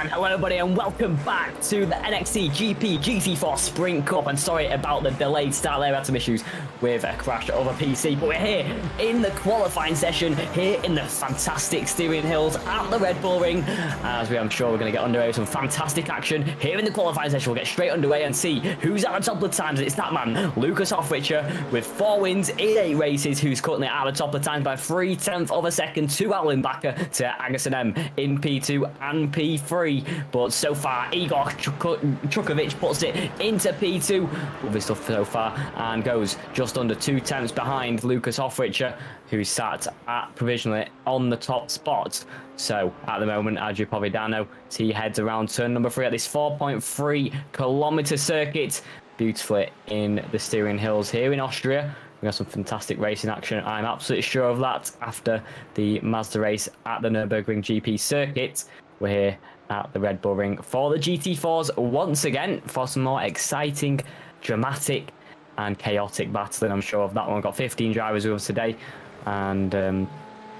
And hello everybody and welcome back to the NXTGP GT4 Sprint Cup. And sorry about the delayed start there, we had some issues with a crash of a PC. But we're here in the qualifying session, here in the fantastic steering hills at the Red Bull Ring. As I'm sure we're going to get underway with some fantastic action here in the qualifying session. We'll get straight underway and see who's at the top of the times. It's that man, Lucas Hoffrichter, with 4 wins in 8 races, who's currently at the top of the times by 0.3 of a second to Alan Backer, to Agason M in P2 and P3. But so far, Igor Chukovic puts it into P2. Lovely stuff so far, and goes just under 0.2 behind Lucas Hoffrichter, who's sat at provisionally on the top spot. So at the moment, as you probably down know, he heads around turn number 3 at this 4.3 kilometer circuit, beautifully in the steering hills here in Austria. We got some fantastic racing action. I'm absolutely sure of that after the Mazda race at the Nürburgring GP circuit. We're here at the Red Bull Ring for the GT4s once again for some more exciting, dramatic and chaotic battling. I'm sure of that one. Got 15 drivers with us today, and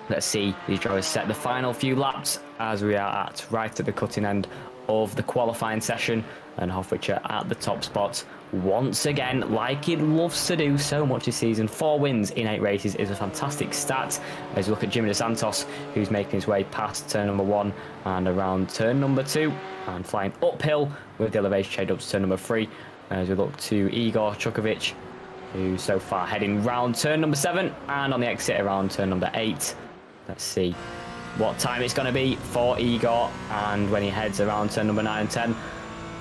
let's see these drivers set the final few laps as we are right at the cutting end of the qualifying session, and Hoffrichter at the top spot once again, like he loves to do so much this season. 4 wins in 8 races is a fantastic stat. As we look at Jimmy De Santos, who's making his way past turn number 1 and around turn number 2 and flying uphill with the elevation change up to turn number 3. As we look to Igor Chukovic, who's so far heading round turn number 7 and on the exit around turn number 8. Let's see what time it's going to be for Igor, and when he heads around turn number 9 and 10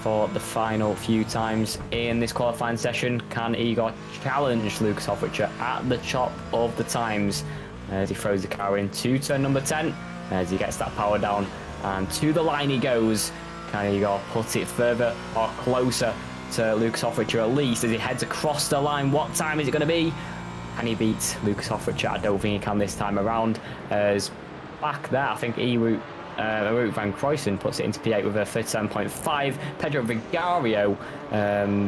for the final few times in this qualifying session. Can Igor challenge Lucas Hoffrichter at the top of the times as he throws the car into turn number 10, as he gets that power down and to the line he goes? Can Igor put it further or closer to Lucas Hoffrichter at least as he heads across the line? What time is it going to be? Can he beat Lucas Hoffrichter? I don't think he can this time around, as back there I think Erik van Kruijsen puts it into P8 with a 37.5. Pedro Vigario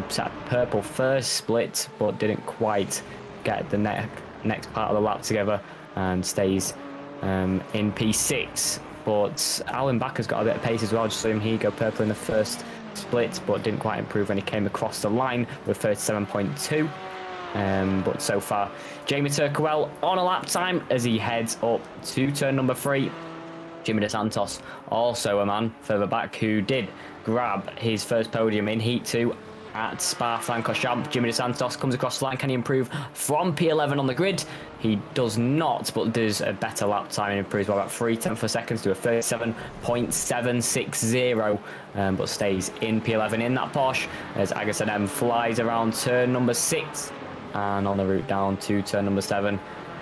set a purple first split, but didn't quite get the next part of the lap together and stays in P6. But Alan Backer's got a bit of pace as well. Just saw him here go purple in the first split, but didn't quite improve when he came across the line with 37.2. But so far, Jamie Turkwell on a lap time as he heads up to turn number 3. Jimmy De Santos, also a man further back, who did grab his first podium in Heat 2 at Spa-Francorchamps. Jimmy De Santos comes across the line. Can he improve from P11 on the grid? He does not, but does a better lap time and improves by about 0.3 seconds to a 37.760, but stays in P11 in that Porsche as Agason M flies around turn number 6 and on the route down to turn number 7.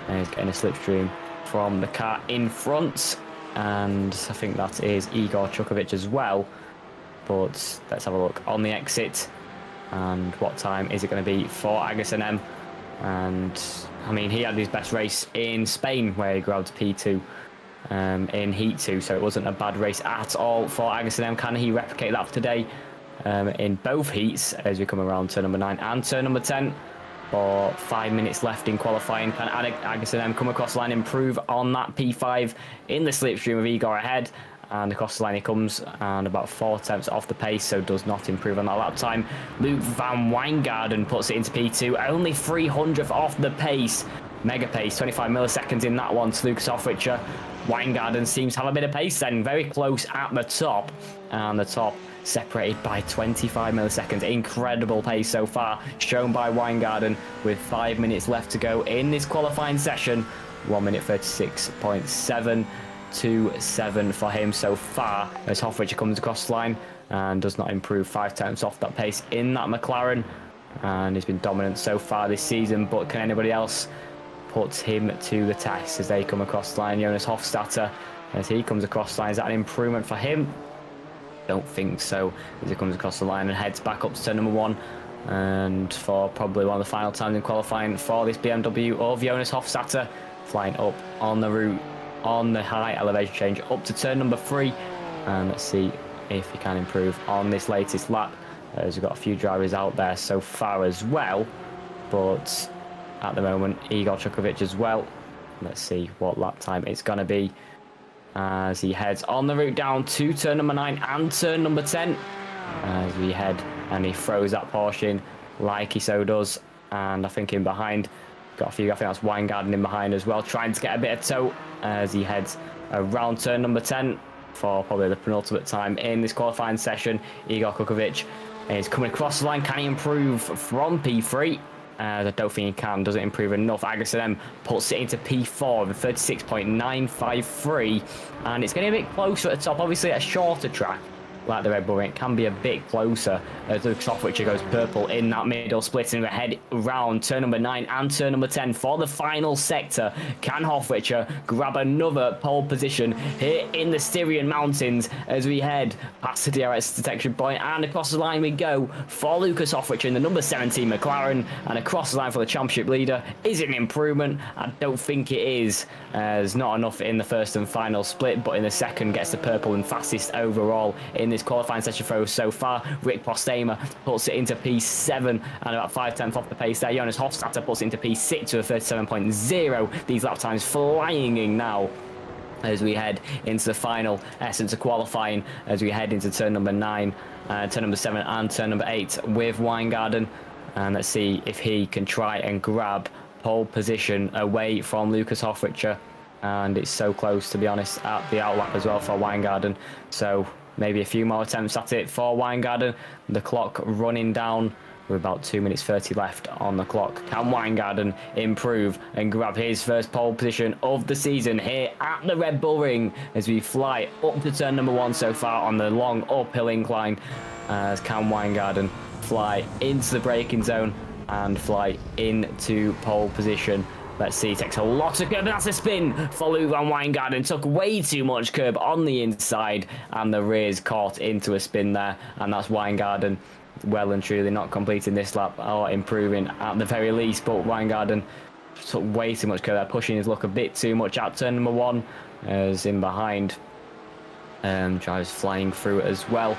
And he's getting a slipstream from the car in front. And I think that is Igor Chukovic as well. But let's have a look on the exit. And what time is it going to be for Agason M? And I mean, he had his best race in Spain where he grabbed P2 in Heat 2. So it wasn't a bad race at all for Agason M. Can he replicate that today in both heats as we come around turn number 9 and turn number 10? For 5 minutes left in qualifying, can Agason M come across the line, improve on that P5 in the slipstream of Igor ahead, and across the line he comes, and about 0.4 off the pace, so does not improve on that lap time. Luke van Wijngaarden puts it into P2, only 300th off the pace. Mega pace, 25 milliseconds in that one to Lucas Hoffrichter. Wijngaarden seems to have a bit of pace then, very close at the top, and the top separated by 25 milliseconds. Incredible pace so far shown by Wijngaarden with 5 minutes left to go in this qualifying session. 1 minute 36.727 for him so far as Hoffrichter comes across the line and does not improve 0.5 off that pace in that McLaren, and he's been dominant so far this season. But can anybody else put him to the test as they come across the line? Jonas Hofstadter, as he comes across the line, is that an improvement for him? Don't think so, as he comes across the line and heads back up to turn number 1, and for probably one of the final times in qualifying for this BMW of Jonas Hofstadter, flying up on the route on the high elevation change up to turn number 3, and let's see if he can improve on this latest lap, as we've got a few drivers out there so far as well. But at the moment, Igor Chukovic as well. Let's see what lap time it's going to be as he heads on the route down to turn number 9 and turn number 10 as we head, and he throws that portion like he so does. And I think in behind, got a few, I think that's Weingarten in behind as well, trying to get a bit of tow as he heads around turn number 10 for probably the penultimate time in this qualifying session. Igor Kukovic is coming across the line. Can he improve from P3? I don't think he can. Doesn't improve enough. Agassiz puts it into P4 with 36.953, and it's getting a bit closer at the top. Obviously, a shorter track like the Red Bull Ring, it can be a bit closer as Lucas Hoffrichter goes purple in that middle, splitting ahead around turn number 9 and turn number 10 for the final sector. Can Hoffrichter grab another pole position here in the Styrian Mountains as we head past the DRS detection point, and across the line we go for Lucas Hoffrichter in the number 17 McLaren, and across the line for the championship leader. Is it an improvement? I don't think it is. There's not enough in the first and final split, but in the second gets the purple and fastest overall in this qualifying session for so far. Rick Postema puts it into P7 and about 5/10 off the pace there. Jonas Hofstadter puts it into P6 to a 37.0. These lap times flying in now as we head into the final essence of qualifying, as we head into turn number 9, turn number 7 and turn number 8 with Weingarten. And let's see if he can try and grab pole position away from Lucas Hoffrichter. And it's so close, to be honest, at the outlap as well for Weingarten. So maybe a few more attempts at it for Weingarten. The clock running down with about 2 minutes 30 left on the clock. Can Weingarten improve and grab his first pole position of the season here at the Red Bull Ring as we fly up to turn number 1 so far on the long uphill incline? As can Weingarten fly into the braking zone and fly into pole position. Let's see, takes a lot of curb, and that's a spin for Lou van Weingarten. Took way too much curb on the inside, and the rear's caught into a spin there, and that's Weingarten well and truly not completing this lap, or improving at the very least. But Weingarten took way too much curb there, pushing his luck a bit too much at turn number 1, as in behind drives flying through it as well,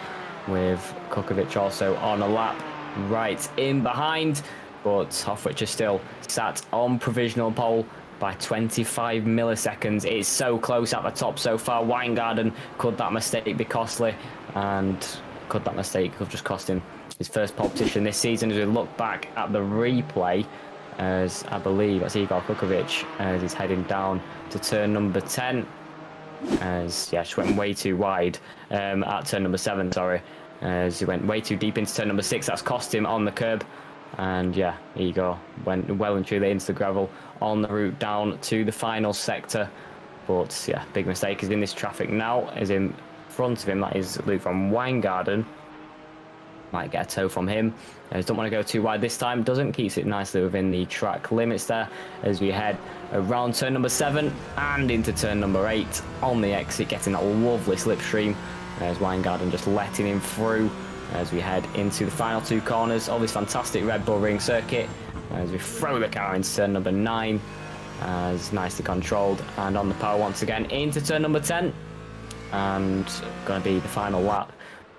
with Kukovic also on a lap right in behind. But Hoffrichter still sat on provisional pole by 25 milliseconds. It's so close at the top so far. Weingarten, could that mistake be costly? And could that mistake have just cost him his first pole position this season? As we look back at the replay, as I believe that's Igor Kukovic, as he's heading down to turn number 10. As, yeah, just went way too wide at turn number 7, sorry. As he went way too deep into turn number 6. That's cost him on the curb. And yeah, Igor went well and truly into the gravel on the route down to the final sector. But yeah, big mistake is in this traffic now, is in front of him. That is Luke van Weingarten. Might get a tow from him. Don't want to go too wide this time. Doesn't, keeps it nicely within the track limits there as we head around turn number 7 and into turn number 8 on the exit, getting that lovely slipstream. As Weingarten just letting him through as we head into the final 2 corners of this fantastic Red Bull Ring circuit. As we throw the car into turn number 9, as nicely controlled and on the power once again into turn number 10. And going to be the final lap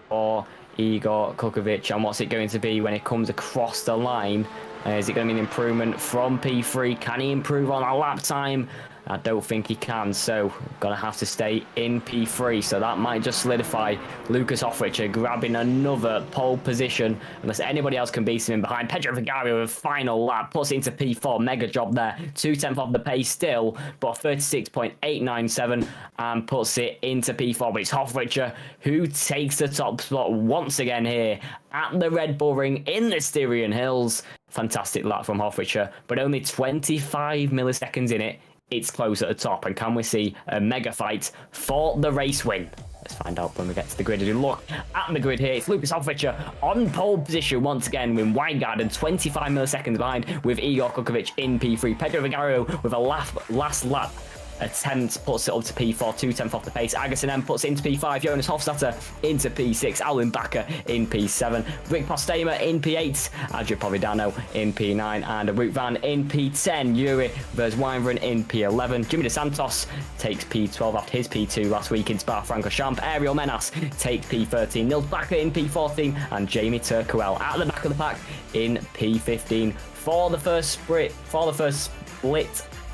for Igor Kukovic. And what's it going to be when it comes across the line? Is it going to be an improvement from P3? Can he improve on our lap time? I don't think he can, so gonna have to stay in P3. So that might just solidify Lucas Hoffrichter grabbing another pole position, unless anybody else can beat him in behind. Pedro Vigario with final lap, puts it into P4, mega job there. 2/10 off the pace still, but 36.897, and puts it into P4. But it's Hoffrichter who takes the top spot once again here at the Red Bull Ring in the Styrian Hills. Fantastic lap from Hoffrichter, but only 25 milliseconds in it. It's close at the top, and can we see a mega fight for the race win? Let's find out when we get to the grid. As we look at the grid here, it's Lucas Hoffrichter on pole position once again, with Weingarten 25 milliseconds behind, with Igor Kukovic in P3. Pedro Vigario with a last lap attempt puts it up to P4, 2/10 off the pace. Agassiz puts it into P5. Jonas Hofstadter into P6. Alwin Bakker in P7. Rick Postema in P8. Adria Providano in P9. And Wout van in P10. Yuri Verswijnveren in P11. Jimmy DeSantos takes P12 after his P2 last week in Spa-Francorchamps. Ariel Menas takes P13. Nils Bakker in P14. And Jamie Turkowell at the back of the pack in P15 for the first split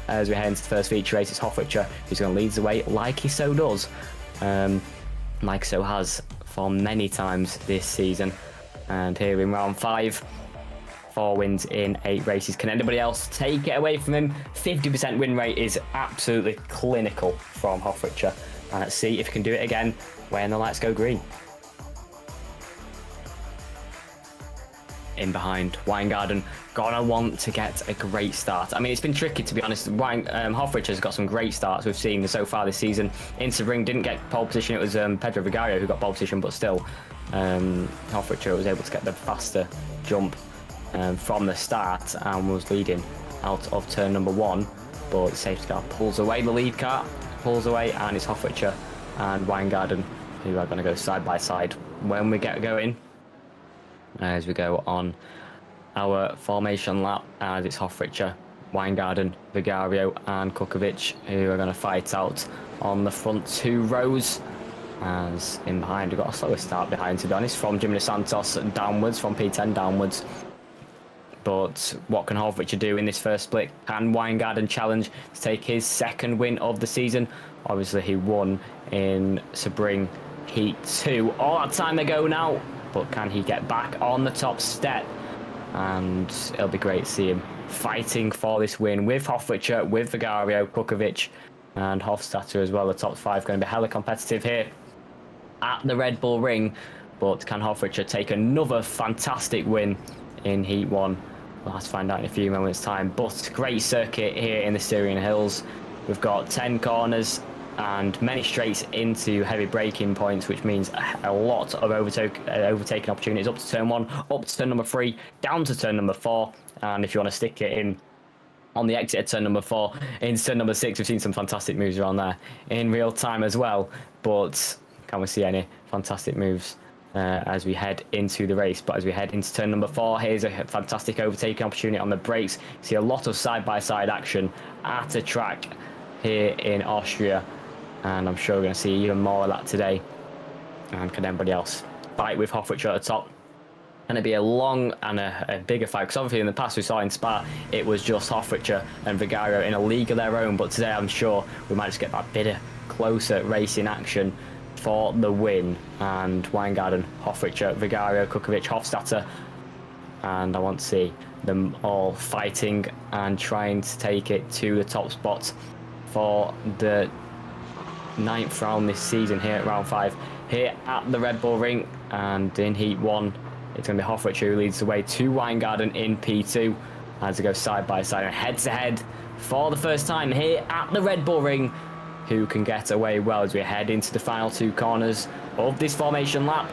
as we head into the first feature race. It's Hofrichter who's going to lead the way like he so does. Like so has for many times this season. And here in round 5, 4 wins in 8 races. Can anybody else take it away from him? 50% win rate is absolutely clinical from Hofrichter. And let's see if he can do it again when the lights go green. In behind, Weingarten gonna want to get a great start. I mean, it's been tricky, to be honest. Hofrichter's got some great starts we've seen so far this season. Into ring didn't get pole position. It was Pedro Vigario who got pole position, but still, Hofrichter was able to get the faster jump from the start and was leading out of turn number 1. But the safety car pulls away, the lead car pulls away, and it's Hofrichter and Weingarten who are going to go side by side when we get going. As we go on our formation lap, as it's Hofrichter, Weingarten, Vigario and Kukovic who are going to fight out on the front 2 rows. As in behind, we've got a slower start behind, to be honest, from Jimmy Santos downwards, from P10 downwards. But what can Hofrichter do in this first split? Can Weingarten challenge to take his 2nd win of the season? Obviously, he won in Sebring Heat 2 all that time ago now. But can he get back on the top step? And it'll be great to see him fighting for this win with Hofrichter, with Vigario, Kukovic and Hofstadter as well. The top 5 going to be hella competitive here at the Red Bull Ring. But can Hofrichter take another fantastic win in Heat 1? We'll have to find out in a few moments' time. But great circuit here in the Styrian Hills. We've got 10 corners and many straights into heavy braking points, which means a lot of overtaking opportunities up to turn 1, up to turn number 3, down to turn number 4. And if you want to stick it in on the exit at turn number 4, into turn number 6, we've seen some fantastic moves around there in real time as well. But can we see any fantastic moves as we head into the race? But as we head into turn number 4, here's a fantastic overtaking opportunity on the brakes. See a lot of side-by-side action at a track here in Austria. And I'm sure we're going to see even more of that today. And can anybody else fight with Hofrichter at the top? Going to be a long and a bigger fight, because obviously in the past we saw in Spa it was just Hofrichter and Vigario in a league of their own, but today I'm sure we might just get that bit of closer racing action for the win. And Weingarten, Hofrichter, Vigario, Kukovic, Hofstadter, and I want to see them all fighting and trying to take it to the top spot for the 9th round this season here at round 5 here at the Red Bull Ring. And in Heat 1 it's going to be Hofrichter who leads the way to Weingarten in P2 as they go side by side and head to head for the first time here at the Red Bull Ring. Who can get away well as we head into the final 2 corners of this formation lap,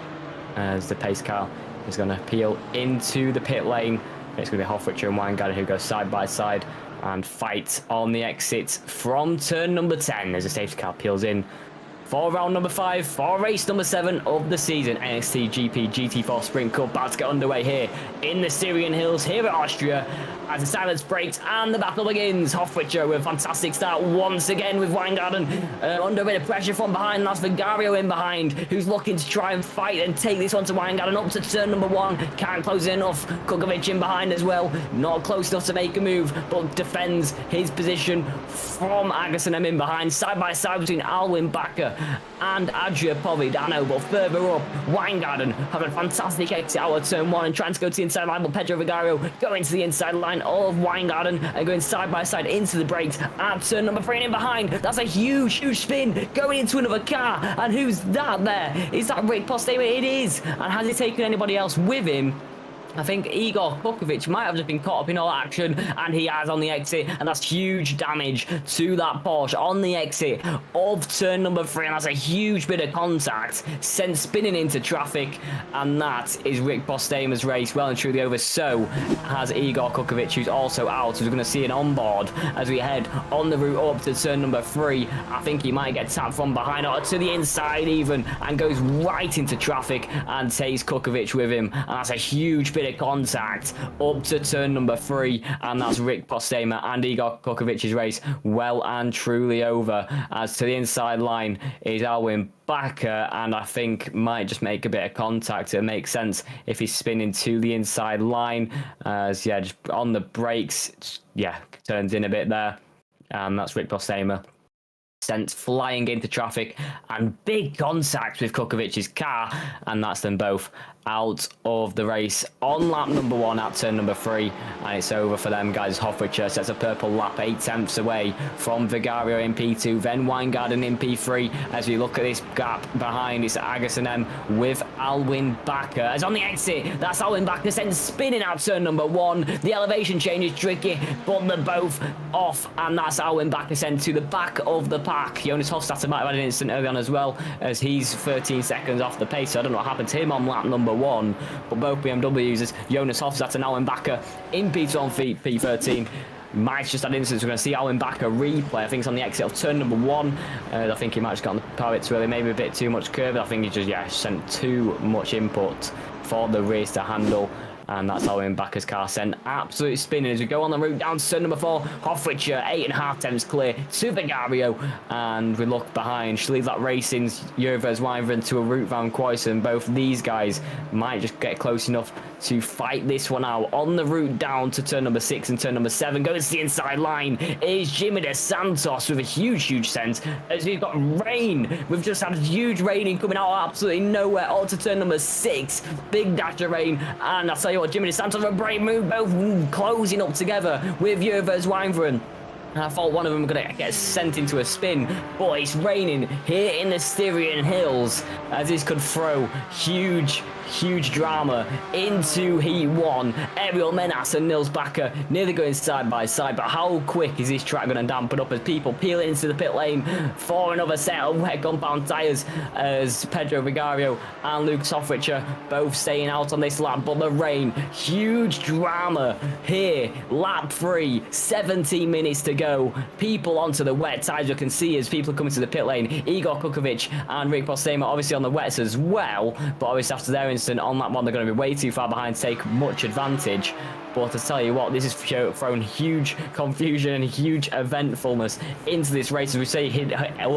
as the pace car is going to peel into the pit lane. It's going to be Hofrichter and Weingarten who go side by side and fight on the exit from turn number 10 as the safety car peels in for round number 5, for race number 7 of the season. NXTGP GT4 Sprint Cup about to get underway here in the Styrian Hills here at Austria as the silence breaks and the battle begins. Hofrichter with a fantastic start once again with Weingarten under a bit of pressure from behind. That's Vigario in behind who's looking to try and fight and take this one to Weingarten up to turn number 1. Can't close it enough. Kukovic in behind as well. Not close enough to make a move, but defends his position from Agason in behind. Side by side between Alwin Bakker and Adria Povidano, but further up, Weingarten having a fantastic exit out of turn 1 and trying to go to the inside line, but Pedro Vigario going to the inside line of Weingarten and going side by side into the brakes at turn number 3 and in behind. That's a huge spin going into another car, and who's that there? Is that Rick Postema? It is. And has he taken anybody else with him? I think Igor Kukovic might have just been caught up in all action, and he has on the exit, and that's huge damage to that Porsche on the exit of turn number 3, and that's a huge bit of contact sent spinning into traffic, and that is Rick Postema's race well and truly over. So has Igor Kukovic, who's also out, who's going to see an onboard as we head on the route up to turn number 3. I think he might get tapped from behind or to the inside even, and goes right into traffic and takes Kukovic with him, and that's a huge bit of contact up to turn number 3, and that's Rick Postema and Igor Kukovic's race well and truly over. As to the inside line is Alwin Bakker, and I think might just make a bit of contact. It makes sense if he's spinning to the inside line, as just on the brakes, turns in a bit there. and that's Rick Postema. Sent flying into traffic, and big contact with Kukovic's car, and that's them both out of the race on lap number 1 at turn number 3, and it's over for them guys. Hofrichter sets a purple lap 8/10 away from Vigario in P2, then Weingarten in P3. As we look at this gap behind, it's Agason M with Alwin Bakker. As on the exit, that's Alwin Bakker sent spinning out turn number 1. The elevation change is tricky, but they're both off, and that's Alwin Bakker sent to the back of the pack. Jonas Hofstadter might have had an incident early on as well, as he's 13 seconds off the pace, so I don't know what happened to him on lap number 1, but both BMW users, Jonas Hofstadter and Alwin Bakker in P2 on P13. Mike's just had instance. We're going to see Alwin Bakker replay. I think it's on the exit of turn number 1. I think he might have got on the power bit too early, maybe a bit too much curve. I think he just sent too much input for the race to handle. And that's Alwin Bakker's car sent absolutely spinning as we go on the route down to turn number 4. Hofrichter 8.5 temps clear to Vigario, and we look behind. Schlievlat Racing's Jurvers Wyvern to a route van Croyson. Both these guys might just get close enough to fight this one out. On the route down to turn number 6 and turn number 7, going to the inside line is Jimmy De Santos with a huge sense, as we've got rain. We've just had huge raining coming out of absolutely nowhere on to turn number 6. Big dash of rain, and I'll tell you what, Jimmy De Santos with a brave move, both closing up together with Jurvers Wyvern. And I thought one of them was going to get sent into a spin, but it's raining here in the Styrian Hills, as this could throw huge drama into Heat 1. Ariel Menas and Nils Bakker nearly going side by side, but how quick is this track going to dampen up as people peel into the pit lane for another set of wet compound tyres, as Pedro Vigario and Lucas Hofrichter both staying out on this lap. But the rain, huge drama here. Lap 3, 17 minutes to go. People onto the wet tyres. You can see as people coming to the pit lane. Igor Kukovic and Rick Postema obviously on the wets as well, but obviously after their incident on that one, they're going to be way too far behind to take much advantage. But to tell you what, this has thrown huge confusion and huge eventfulness into this race. As we say,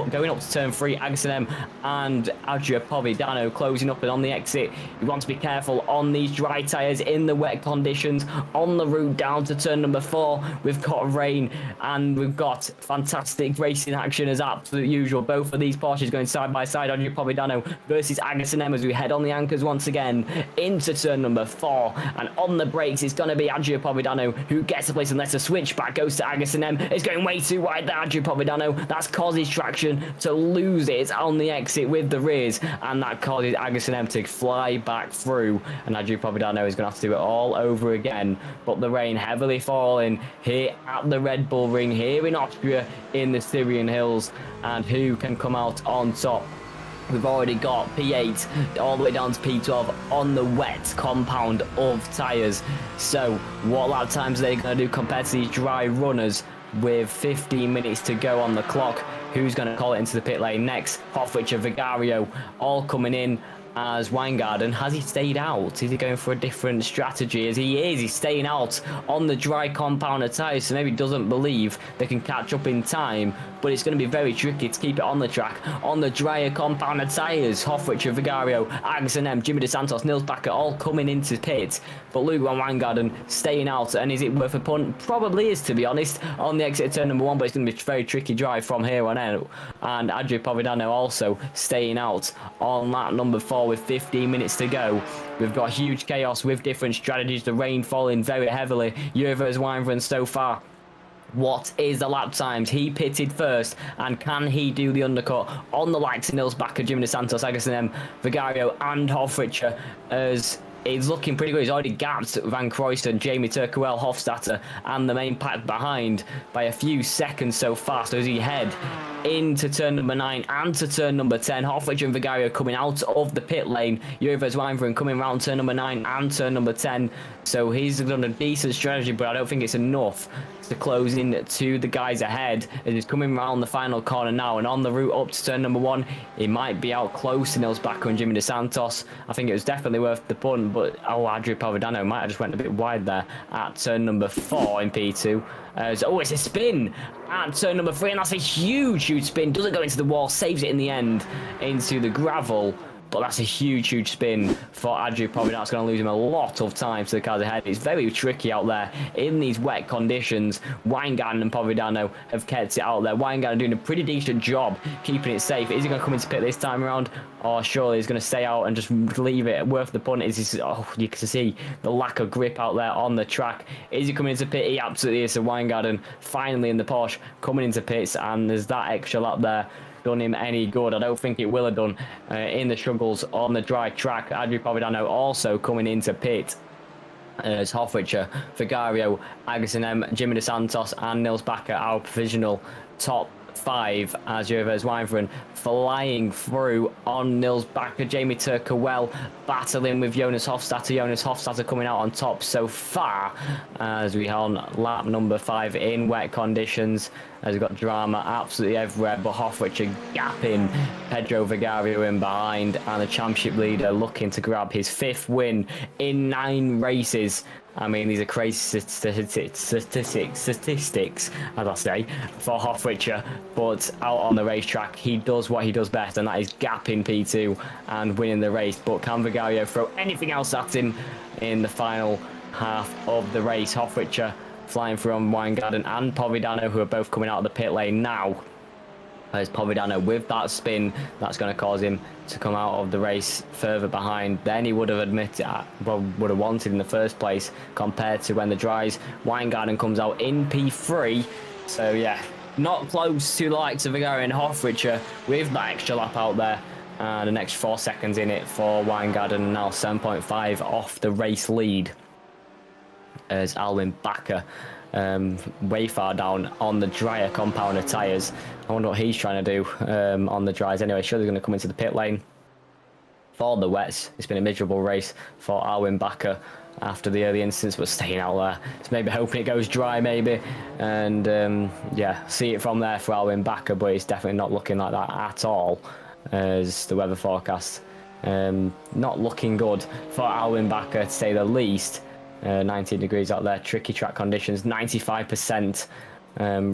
going up to turn 3, Agason M and Adria Povidano closing up, and on the exit, you want to be careful on these dry tyres in the wet conditions. On the route down to turn number 4, we've got rain and we've got fantastic racing action as absolute usual. Both of these Porsches going side by side, Adria Povidano versus Agason M, as we head on the anchors once again into turn number 4. And on the brakes, it's going to be Adria Povidano who gets the place and lets a switch back, goes to Agason M. It's going way too wide there, Adria Povidano. That's caused his traction to lose it on the exit with the rears, and that causes Agason M to fly back through, and Adria Povidano is going to have to do it all over again. But the rain heavily falling here at the Red Bull Ring here in Austria in the Styrian Hills, and who can come out on top? We've already got P8 all the way down to P12 on the wet compound of tyres. So what lap times are they going to do compared to these dry runners with 15 minutes to go on the clock? Who's going to call it into the pit lane next? Hofrichter, Vigario all coming in as Weingarten. Has he stayed out? Is he going for a different strategy? As he's staying out on the dry compound of tyres, so maybe doesn't believe they can catch up in time, but it's going to be very tricky to keep it on the track on the drier compound of tyres. Hofrichter, Vigario, Agason M, Jimmy De Santos, Nils Bakker all coming into pit, but Luke Van Weingarten staying out. And is it worth a punt? Probably is, to be honest, on the exit of turn number 1, but it's going to be a very tricky drive from here on out. And Adria Povidano also staying out on lap number 4 with 15 minutes to go. We've got huge chaos with different strategies, the rain falling very heavily. Jurvers Wyvern so far. What is the lap times? He pitted first, and can he do the undercut on the likes of Nils Bakker, Jimmy De Santos, Agason M, Vigario and Hofrichter, as it's looking pretty good. He's already gapped Van Croyson, Jamie Turkowell, Hofstadter and the main pack behind by a few seconds so far. So as he head into turn number 9 and to turn number 10, Hofrichter and Vigario coming out of the pit lane. Jurvers Wyvern coming around turn number 9 and turn number 10. So he's done a decent strategy, but I don't think it's enough to close in to the guys ahead. As he's coming around the final corner now, and on the route up to turn number 1, he might be out close to Nils Bakker and Jimmy De Santos. I think it was definitely worth the punt, but Adria Povidano might have just went a bit wide there at turn number 4 in P2. It's a spin at turn number 3, and that's a huge spin. Doesn't go into the wall, saves it in the end into the gravel. but that's a huge spin for Andrew. Probably that's going to lose him a lot of time to the cars ahead. It's very tricky out there in these wet conditions. Weingarten and Providano have kept it out there. Weingarten doing a pretty decent job keeping it safe. Is he going to come into pit this time around, or surely he's going to stay out and just leave it? Worth the punt is, oh, you can see the lack of grip out there on the track. Is he coming into pit? He absolutely is. So Weingarten finally in the Porsche coming into pits, and there's that extra lap there done him any good? I don't think it will have done in the struggles on the dry track. Andrew Providano also coming into pit as Hofrichter, Vigario, Agassiz M, Jimmy DeSantos and Nils Bakker, our provisional top 5, as Jervers Weinfren flying through on Nils Bakker. Jamie Turkowell battling with Jonas Hofstadter. Jonas Hofstadter coming out on top so far as we on lap number 5 in wet conditions, as we've got drama absolutely everywhere, but Hofrichter gapping Pedro Vigario in behind, and the championship leader looking to grab his 5th win in 9 races. I mean, these are crazy statistics, as I say, for Hofrichter, but out on the racetrack, he does what he does best, and that is gapping P2 and winning the race. But can Vigario throw anything else at him in the final half of the race? Hofrichter flying through on Weingarten and Providano, who are both coming out of the pit lane now. As Providano with that spin, that's going to cause him to come out of the race further behind than he would have admitted, well, would have wanted in the first place, compared to when the dries. Weingarten comes out in P3, so yeah, not close to the likes of Vigario and Hofrichter with that extra lap out there, and an extra 4 seconds in it for Weingarten, now 7.5 off the race lead, as Alwin Bakker way far down on the drier compounder tyres. I wonder what he's trying to do on the dries. Anyway, sure, they're going to come into the pit lane for the wets. It's been a miserable race for Alwin Bakker after the early instance, but staying out there. So maybe hoping it goes dry, maybe. And yeah, see it from there for Alwin Bakker, but it's definitely not looking like that at all, as the weather forecast. Not looking good for Alwin Bakker, to say the least. 19 degrees out there, tricky track conditions, 95%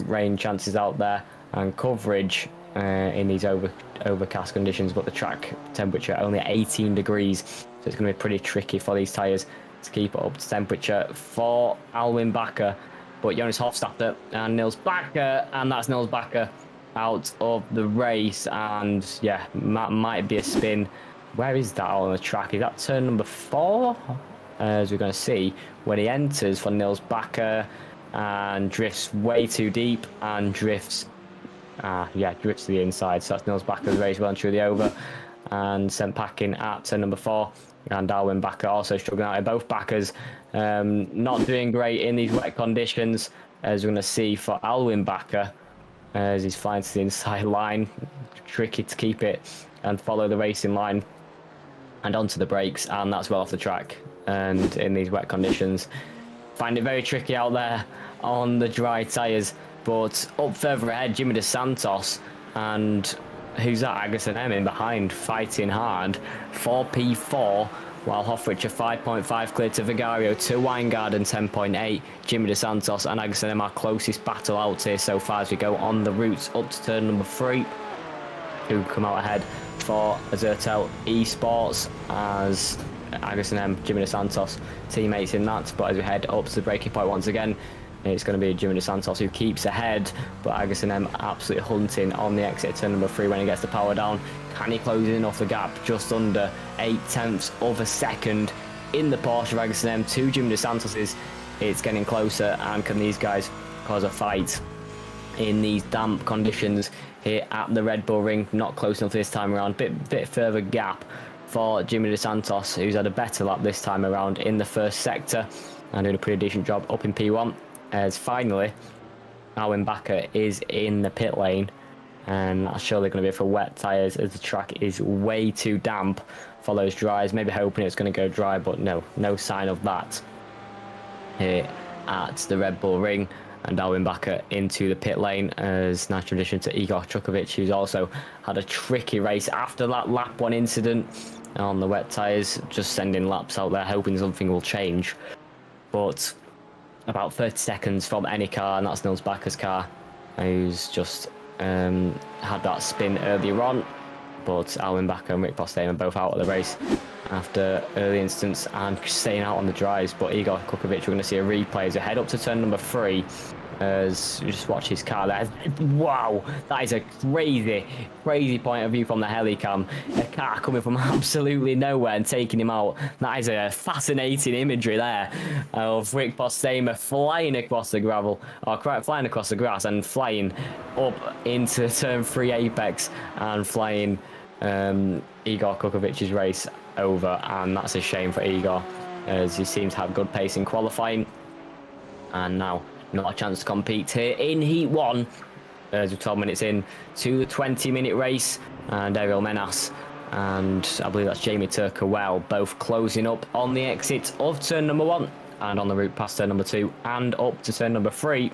rain chances out there, and coverage in these overcast conditions, but the track temperature only 18 degrees, so it's going to be pretty tricky for these tyres to keep it up to temperature for Alwin Bakker. But Jonas Hofstadter and Nils Bakker, and that's Nils Bakker out of the race, and yeah, that might be a spin. Where is that on the track? Is that turn number 4? As we're going to see when he enters for Nils Bakker, and drifts way too deep and drifts to the inside. So that's Nils Bakker's race well and truly over, and sent packing at turn number 4. And Alwin Bakker also struggling out in both Bakkers, not doing great in these wet conditions, as we're going to see for Alwin Bakker, as he's flying to the inside line. Tricky to keep it and follow the racing line and onto the brakes, and that's well off the track. And in these wet conditions, find it very tricky out there on the dry tyres. But up further ahead, Jimmy DeSantos, and who's that? Agassiz M in behind, fighting hard for P4, while Hofrichter 5.5 clear to Vigario, to Weingarten 10.8. Jimmy DeSantos and Agassiz M our closest battle out here so far as we go on the routes up to turn number 3, who come out ahead for Azertel Esports, as Agassiz M, Jimmy DeSantos teammates in that. But as we head up to the breaking point once again, it's going to be Jimmy DeSantos who keeps ahead, but Agassiz M absolutely hunting on the exit turn number 3 when he gets the power down. Can he close in off the gap? Just under 0.8 of a second in the Porsche of Agassiz M to Jimmy DeSantos. It's getting closer, and can these guys cause a fight in these damp conditions here at the Red Bull Ring? Not close enough this time around. Bit further gap for Jimmy DeSantos, who's had a better lap this time around in the first sector and doing a pretty decent job up in P1. As finally Alwin Bakker is in the pit lane, and that's surely going to be for wet tyres, as the track is way too damp for those dries. Maybe hoping it's going to go dry, but no sign of that here at the Red Bull Ring. And Alwin Bakker into the pit lane, as nice tradition to Igor Chukovic, who's also had a tricky race after that lap 1 incident on the wet tyres, just sending laps out there hoping something will change. But about 30 seconds from any car, and that's Nils Bakker's car, who's just had that spin earlier on, but Alwyn Backer and Rick Postema both out of the race after early instance and staying out on the dries. But Igor Kukovic, we're going to see a replay as we head up to turn number 3. As you just watch his car there. Wow, that is a crazy point of view from the helicam. A car coming from absolutely nowhere and taking him out. That is a fascinating imagery there of Rick Postema flying across the gravel, or flying across the grass and flying up into turn 3 apex and flying Igor Kukovic's race over. And that's a shame for Igor, as he seems to have good pace in qualifying. And now not a chance to compete here in Heat 1 as we're 12 minutes in to the 20-minute race, and Ariel Menas and I believe that's Jamie Turkowell both closing up on the exit of turn number 1 and on the route past turn number 2 and up to turn number 3.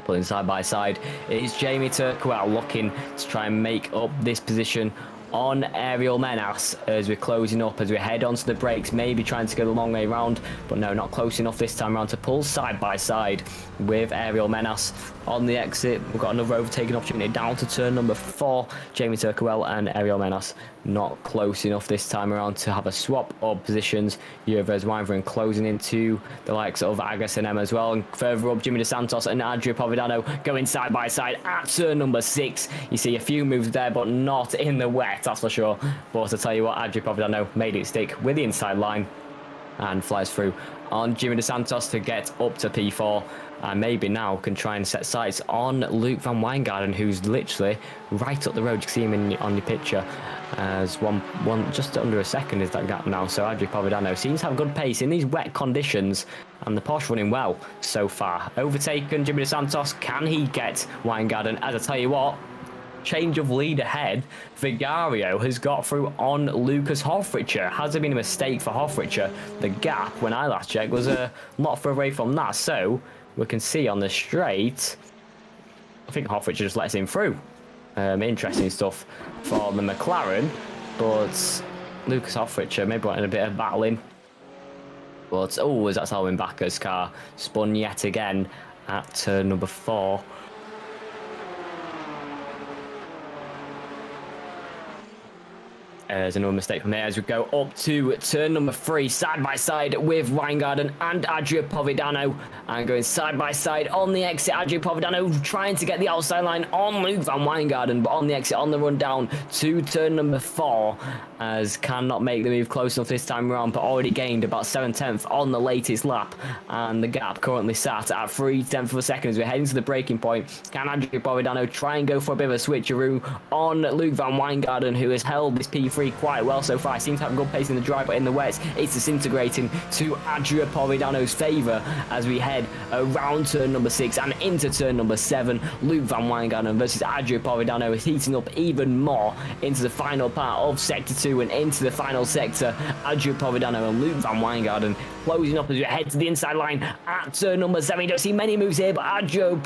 Pulling side by side is Jamie Turkowell looking to try and make up this position on Ariel Menas as we're closing up, as we head onto the brakes, maybe trying to go the long way round, but no, not close enough this time around to pull side by side with Ariel Menas on the exit. We've got another overtaking opportunity down to turn number 4. Jamie Turkowell and Ariel Menas not close enough this time around to have a swap of positions. Jurvers Wyvern closing into the likes of Agus and Em as well, and further up Jimmy DeSantos and Adria Providano going side by side at turn number 6. You see a few moves there, but not in the wet, that's for sure. But I tell you what, Adria Providano made it stick with the inside line and flies through on Jimmy DeSantos to get up to P4, and maybe now can try and set sights on Luke van Wijngaarden, who's literally right up the road. You can see him on your picture as one just under a second is that gap now. So Adria Providano seems to have good pace in these wet conditions, and the Porsche running well so far. Overtaken Jimmy DeSantos, can he get Wijngaarden? As I tell you what, change of lead ahead. Vigario has got through on Lucas Hoffrichter. Has there been a mistake for Hoffrichter? The gap, when I last checked, was a lot further away from that. So we can see on the straight, I think Hoffrichter just lets him through. Interesting stuff for the McLaren, but Lucas Hoffrichter maybe wanting a bit of battling. But oh, as that's Alwyn Backer's car spun yet again at turn number 4. There's another mistake from there as we go up to turn number 3, side by side with Wijngaarden and Adria Providano, and going side by side on the exit. Adria Providano trying to get the outside line on Luke van Wijngaarden, but on the exit on the run down to turn number 4, as cannot make the move close enough this time around, but already gained about 7/10 on the latest lap, and the gap currently sat at 3/10 of a second as we're heading to the braking point. Can Adria Providano try and go for a bit of a switcheroo on Luke van Wijngaarden, who has held this P3 quite well so far? Seems to have good pace in the dry, but in the wet it's disintegrating to Adria Providano's favour as we head around turn number 6 and into turn number 7. Luke van Wijngaarden versus Adria Providano is heating up even more into the final part of sector 2 and into the final sector. Adria Providano and Luke van Wijngaarden closing up as we head to the inside line at turn number 7. You don't see many moves here, but Adria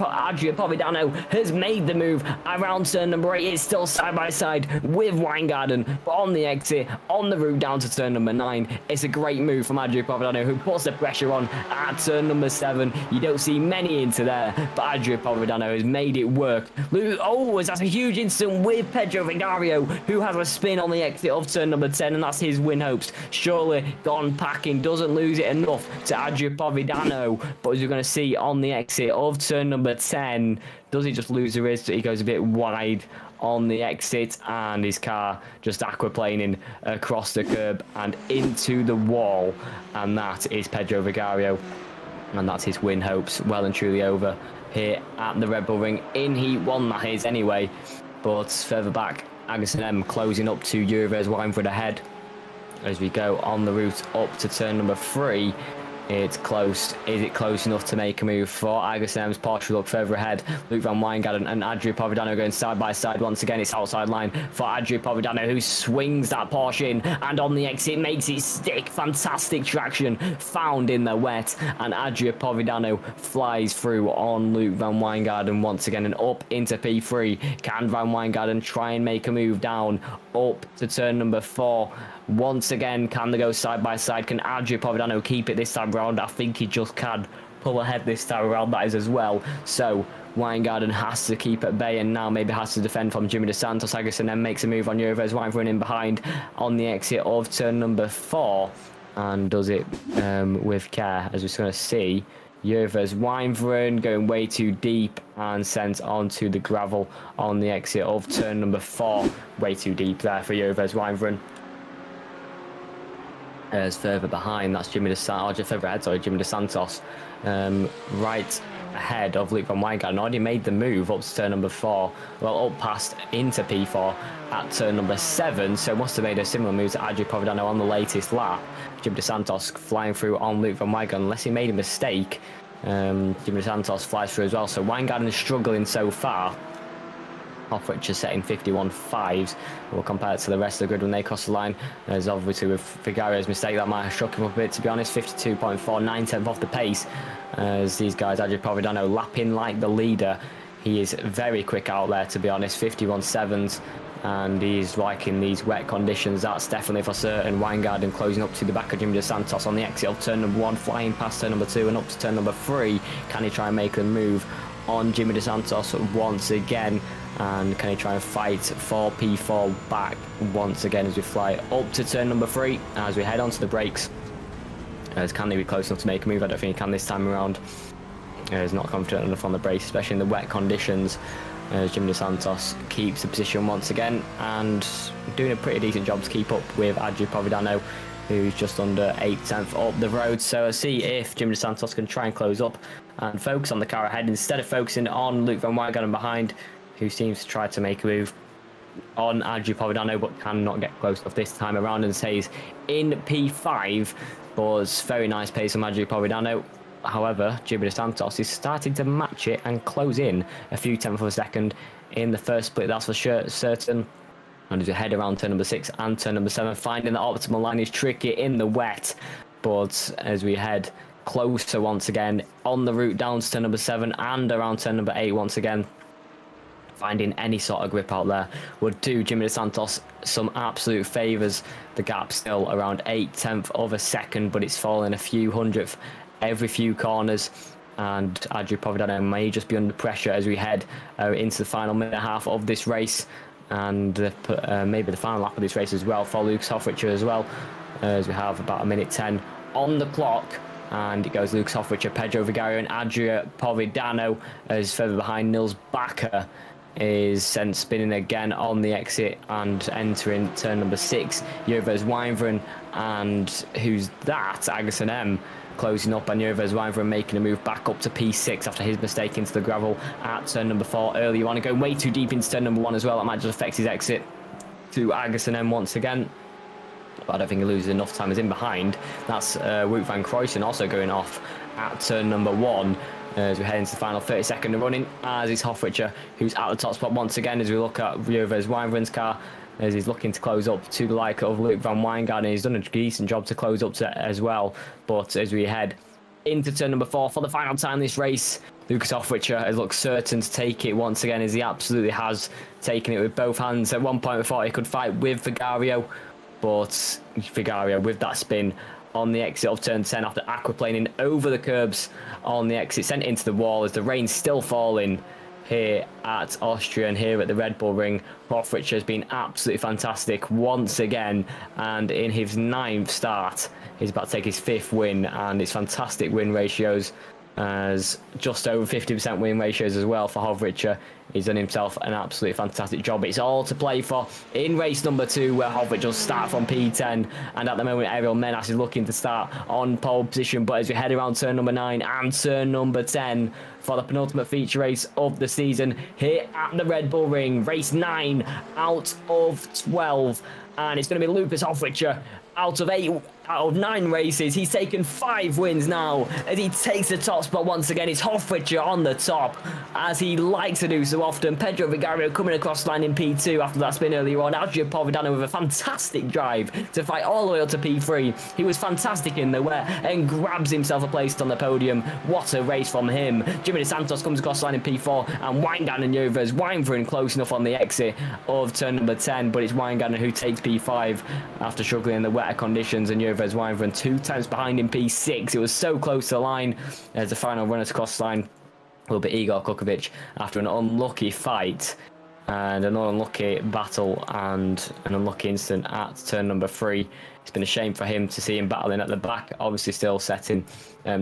Providano has made the move around turn number 8. It's still side by side with Wijngaarden, but on the exit, on the route down to turn number 9, it's a great move from Adria Providano, who puts the pressure on at turn number 7. You don't see many into there, but Adria Providano has made it work. Oh, that's a huge incident with Pedro Vigario, who has a spin on the exit of turn number 10, and that's his win hopes surely gone packing. Doesn't lose it enough to Adria Providano, but as you're going to see on the exit of turn number 10, does he just lose the race? He goes a bit wide on the exit, and his car just aquaplaning across the curb and into the wall, and that is Pedro Vigario, and that's his win hopes well and truly over here at the Red Bull Ring in Heat 1, that is anyway. But further back, Agus and M closing up to Jurvers Weinford ahead as we go on the route up to turn number 3. It's close. Is it close enough to make a move for Agus and M's Porsche? Look further ahead. Luke van Wijngaarden and Adria Providano going side by side once again. It's outside line for Adria Providano, who swings that Porsche in, and on the exit makes it stick. Fantastic traction found in the wet, and Adria Providano flies through on Luke van Wijngaarden once again and up into P3. Can van Wijngaarden try and make a move down up to turn number 4? Once again, can they go side by side? Can Adria Providano keep it this time round? I think he just can pull ahead this time around, that is as well. So Weingarten has to keep at bay and now maybe has to defend from Jimmy Dos Santos. Agassiz then makes a move on Jurves Weinfren in behind on the exit of turn number 4 and does it with care, as we're going to see. Jurves Weinfren going way too deep and sent onto the gravel on the exit of turn number 4. Way too deep there for Jurves Weinfren. As further behind, that's Jimmy Dos Santos, or just further ahead, sorry, Jimmy Dos Santos, right ahead of Luke van Weingarten. Already made the move up to turn number 4, well, up past into P4 at turn number 7, so must have made a similar move to Adri Provedano on the latest lap. Jimmy Dos Santos flying through on Luke van Weingarten, unless he made a mistake. Jimmy Dos Santos flies through as well, so Weingarten is struggling so far. Hofrichter setting 51.5s. We'll compare it to the rest of the grid when they cross the line. There's obviously with Figario's mistake that might have struck him up a bit, to be honest. 52.4, 9/10 off the pace. As these guys, Adri Provedano lapping like the leader. He is very quick out there, to be honest. 51.7s, and he's liking these wet conditions. That's definitely for certain. Weingarten closing up to the back of Jimmy Dos Santos on the exit of turn number 1, flying past turn number 2 and up to turn number 3. Can he try and make a move on Jimmy Dos Santos once again? And can he try and fight for P4 back once again as we fly up to turn number 3 as we head onto the brakes? Can he be close enough to make a move? I don't think he can this time around. He's not confident enough on the brakes, especially in the wet conditions. Jimmy Dos Santos keeps the position once again and doing a pretty decent job to keep up with Adri Provedano, who's just under 8/10 up the road. So I'll see if Jimmy Dos Santos can try and close up and focus on the car ahead instead of focusing on Luke van Weingarten behind, who seems to try to make a move on Adri Provedano but cannot get close enough this time around and stays in P5. Was very nice pace from Adri Provedano. However, Jimmy Dos Santos is starting to match it and close in a few tenths of a second in the first split, that's for sure, certain. And as we head around turn number 6 and turn number 7, finding the optimal line is tricky in the wet. But as we head closer once again on the route down to turn number 7 and around turn number 8 once again, finding any sort of grip out there would do Jimmy Dos Santos some absolute favours. The gap still around 8/10 of a second, but it's falling a few hundredth every few corners. And Adri Provedano may just be under pressure as we head into the final minute and a half of this race, and maybe the final lap of this race as well for Lucas Hofrichter as well, as we have about 1:10 on the clock. And it goes Lucas Hofrichter, Pedro Vigario and Adria Provedano, as further behind Nils Bakker is sent spinning again on the exit and entering turn number 6. Jurves Weinfren, and who's that? Agassiz M closing up, and Jurves Weinfren making a move back up to P6 after his mistake into the gravel at turn number 4 earlier on, and going way too deep into turn number 1 as well. That might just affect his exit to Agassiz M once again. But I don't think he loses enough time as in behind. That's Wout van Kruijsen also going off at turn number 1. As we head into the final 30-second running, as is Hofrichter, who's at the top spot once again as we look at Jurves Weinfren's car, as he's looking to close up to the like of Luke van Weingarten. He's done a decent job to close up to as well. But as we head into turn number 4 for the final time this race, Lucas Hofrichter has looked certain to take it once again, as he absolutely has taken it with both hands. At one point we thought he could fight with Vigario, but Vigario with that spin on the exit of turn 10 after aquaplaning over the curbs on the exit, sent into the wall as the rain's still falling here at Austria and here at the Red Bull Ring. Hofrichter has been absolutely fantastic once again, and in his 9th start he's about to take his 5th win, and it's fantastic win ratios, as just over 50% win ratios as well for Hofrichter. He's done himself an absolutely fantastic job. It's all to play for in race number 2, where Hofrichter will start from P10, and at the moment Ariel Menas is looking to start on pole position. But as we head around turn number 9 and turn number 10 for the penultimate feature race of the season here at the Red Bull Ring, race 9 out of 12, and it's going to be Lucas Hofrichter. Out of 9 races, he's taken 5 wins now as he takes the top spot once again. It's Hofrichter on the top, as he likes to do so often. Pedro Vigario coming across the line in P2 after that spin earlier on. Adria Provedano with a fantastic drive to fight all the way up to P3. He was fantastic in the wet and grabs himself a place on the podium. What a race from him. Jimmy Dos Santos comes across the line in P4, and Weingarten and Jurves Weinfren close enough on the exit of turn number 10, but it's Weingarten who takes P5 after struggling in the wet conditions, and Jurves Weinfren 2 times behind in P6. It was so close to the line as the final runners cross line. will be Igor Kukovic after an unlucky fight and an unlucky battle and an unlucky incident at turn number 3. It's been a shame for him to see him battling at the back, obviously still setting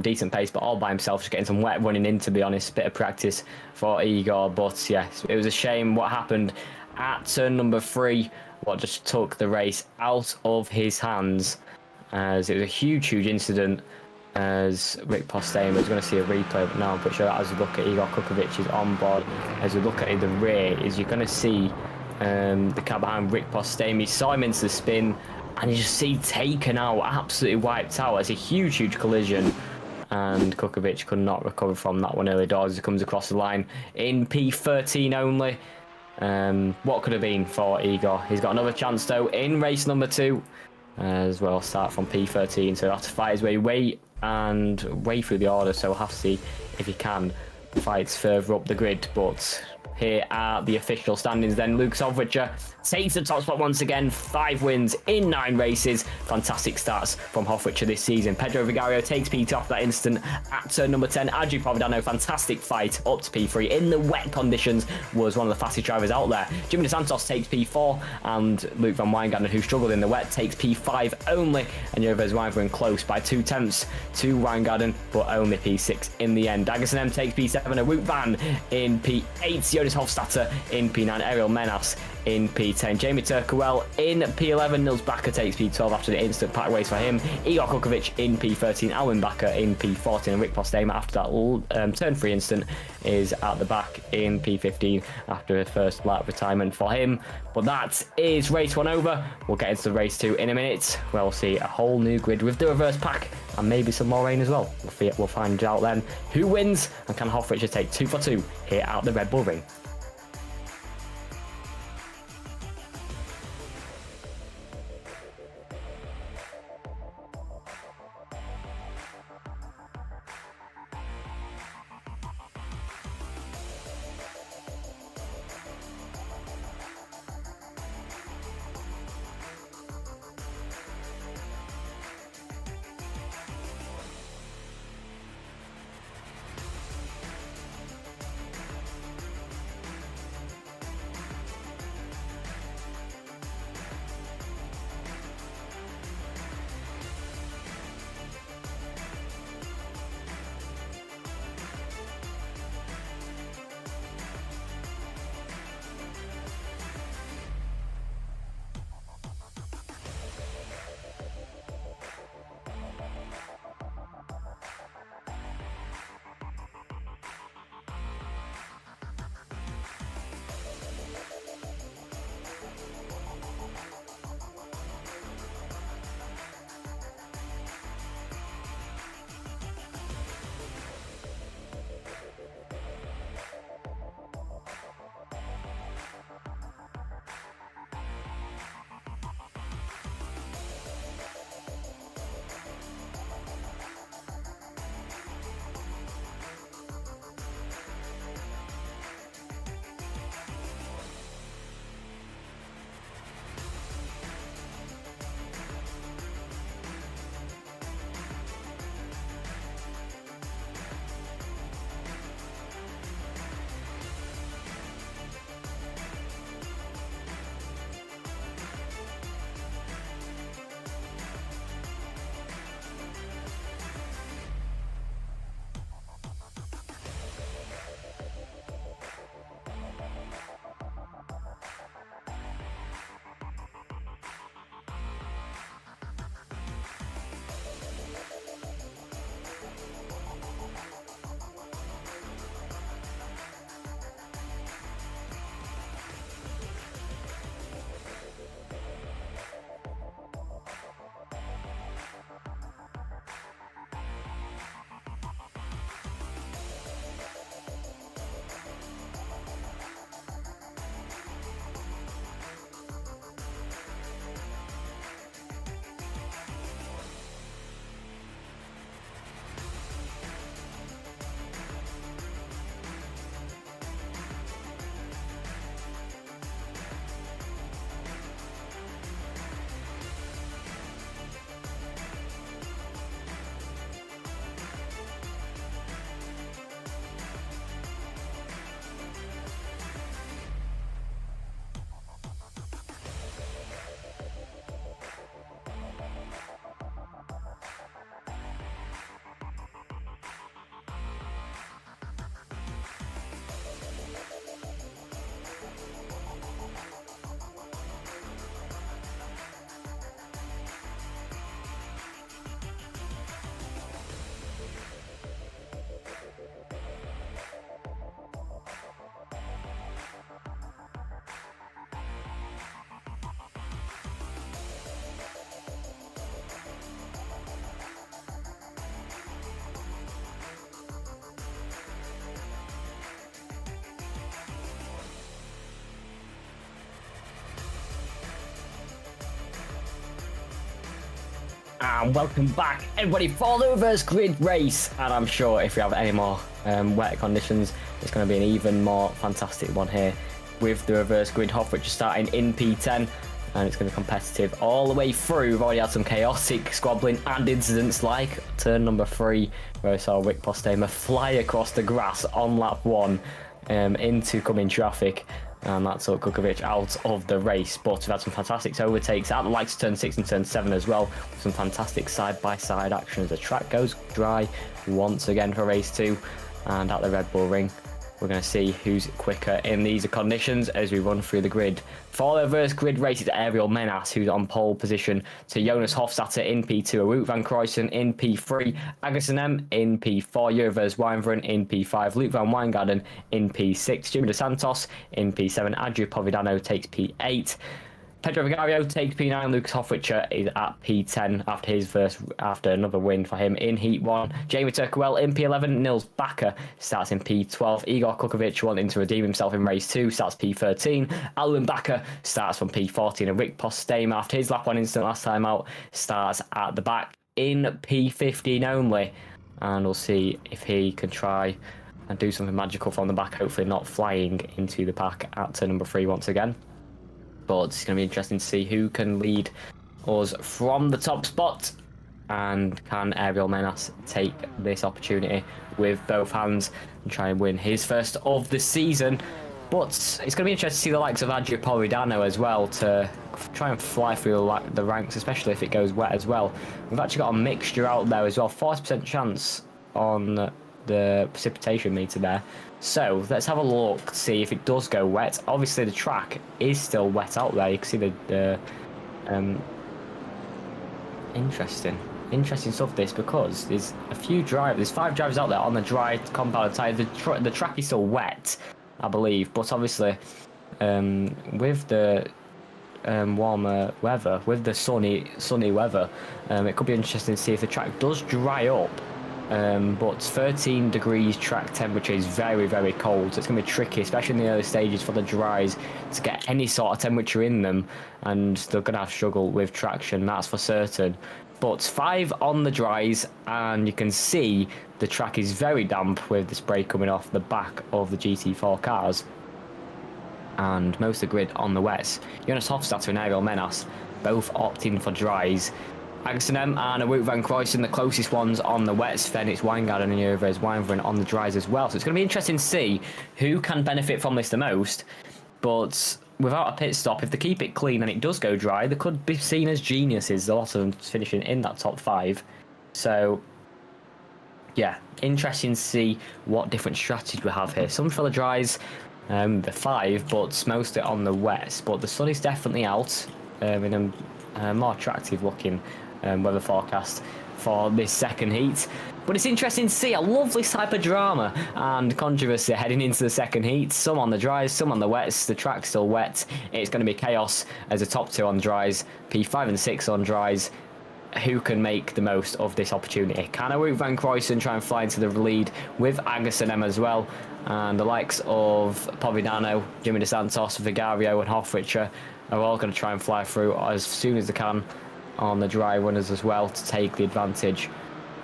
decent pace, but all by himself, just getting some wet running in, to be honest. Bit of practice for Igor, but yes, it was a shame what happened at turn number 3, what just took the race out of his hands, as it was a huge incident. As Rick Postema is going to see a replay, but now I'm pretty sure as we look at Igor Kukovic is on board. As we look at the rear, is you're going to see the car behind Rick Postema. He saw him into the spin, and you just see taken out, absolutely wiped out. It's a huge collision, and Kukovic could not recover from that one early doors as he comes across the line in P13 only. What could have been for Igor? He's got another chance though in race number 2 as well. Start from P13, so he'll have to fight his way through the order, so we'll have to see if he can fight further up the grid. But here are the official standings then. Luke Sovricher takes the top spot once again, 5 wins in 9 races. Fantastic starts from Hofricher this season. Pedro Vigario takes P2 after that instant at turn number 10. Adri Provedano, fantastic fight up to P3 in the wet conditions, was one of the fastest drivers out there. Jimmy DeSantos takes P4, and Luke Van Wijngaarden, who struggled in the wet, takes P5 only, and Joves Wijngaarden close by 2 tenths to Wijngaarden, but only P6 in the end. Dagerson M takes P7, and Wout van in P8, Jonas Hofstadter in P9, Ariel Menas in P10. Jamie Turkowell in P11. Nils Bakker takes P12 after the instant pack race for him. Igor Kukovic in P13. Alwin Bakker in P14. And Rick Postema after that turn 3 instant is at the back in P15 after his first lap retirement for him. But that is race 1 over. We'll get into race 2 in a minute, where we'll see a whole new grid with the reverse pack and maybe some more rain as well. We'll find out then who wins, and can Hofrichter take 2 for 2 here at the Red Bull Ring. And welcome back, everybody, for the reverse grid race. And I'm sure if we have any more wet conditions, it's going to be an even more fantastic one here with the reverse grid. Hofwich starting in P10, and it's going to be competitive all the way through. We've already had some chaotic squabbling and incidents like turn number 3, where we saw Rick Postema fly across the grass on lap 1 into coming traffic. And that took Kukovic out of the race. But we've had some fantastic overtakes at the likes of turn 6 and turn 7 as well. Some fantastic side-by-side action as the track goes dry once again for race 2. And at the Red Bull Ring, we're going to see who's quicker in these conditions as we run through the grid. For the reverse grid race, it's Ariel Menas who's on pole position to Jonas Hofstadter in P2, Wout van Kruijsen in P3, Agerson M in P4, Jurvers Wijnveren in P5, Luke van Wijngaarden in P6, Jimmy Dos Santos in P7, Adrian Povidano takes P8. Pedro Vigario takes P9. Lucas Hofwich is at P10 after another win for him in Heat 1. Jamie Turkwell in P11. Nils Bakker starts in P12. Igor Kukovic wanting to redeem himself in race 2 starts P13. Alwyn Bakker starts from P14, and Rick Postema, after his lap 1 incident last time out, starts at the back in P15 only. And we'll see if he can try and do something magical from the back, hopefully not flying into the pack at turn number 3 once again. But it's going to be interesting to see who can lead us from the top spot, and can Ariel Menas take this opportunity with both hands and try and win his first of the season. But it's going to be interesting to see the likes of Adria Povidano as well to try and fly through the ranks, especially if it goes wet as well. We've actually got a mixture out there as well, 40% chance on the precipitation meter there. So let's have a look, see if it does go wet. Obviously the track is still wet out there. You can see the interesting stuff this, because there's there's 5 drivers out there on the dry compound tyre. The track is still wet, I believe, but obviously with the warmer weather, with the sunny weather, it could be interesting to see if the track does dry up. But 13 degrees track temperature is very, very cold, so it's going to be tricky, especially in the early stages for the dries, to get any sort of temperature in them, and they're going to have struggle with traction, that's for certain. But 5 on the dries, and you can see the track is very damp with the spray coming off the back of the GT4 cars, and most of the grid on the wets. Jonas Hofstadter and Ariel Menas both opting for dries. Agerson M and Wout van Kruijsen, the closest ones on the wets. Then it's Wijngaarden and Jurvers Wijnveren on the dries as well. So it's going to be interesting to see who can benefit from this the most. But without a pit stop, if they keep it clean and it does go dry, they could be seen as geniuses, a lot of them finishing in that top 5. So yeah, interesting to see what different strategies we have here. Some for the dries, the 5, but most of it on the wets. But the sun is definitely out in a more attractive looking weather forecast for this second heat. But it's interesting to see a lovely type of drama and controversy heading into the second heat. Some on the dries, some on the wets. The track's still wet. It's going to be chaos as the top 2 on dries, P5 and 6 on dries. Who can make the most of this opportunity? Can Wout van Kruijsen try and fly into the lead with Agerson M as well? And the likes of Povidano, Jimmy Dos Santos, Vigario and Hofwich are all going to try and fly through as soon as they can on the dry runners as well, to take the advantage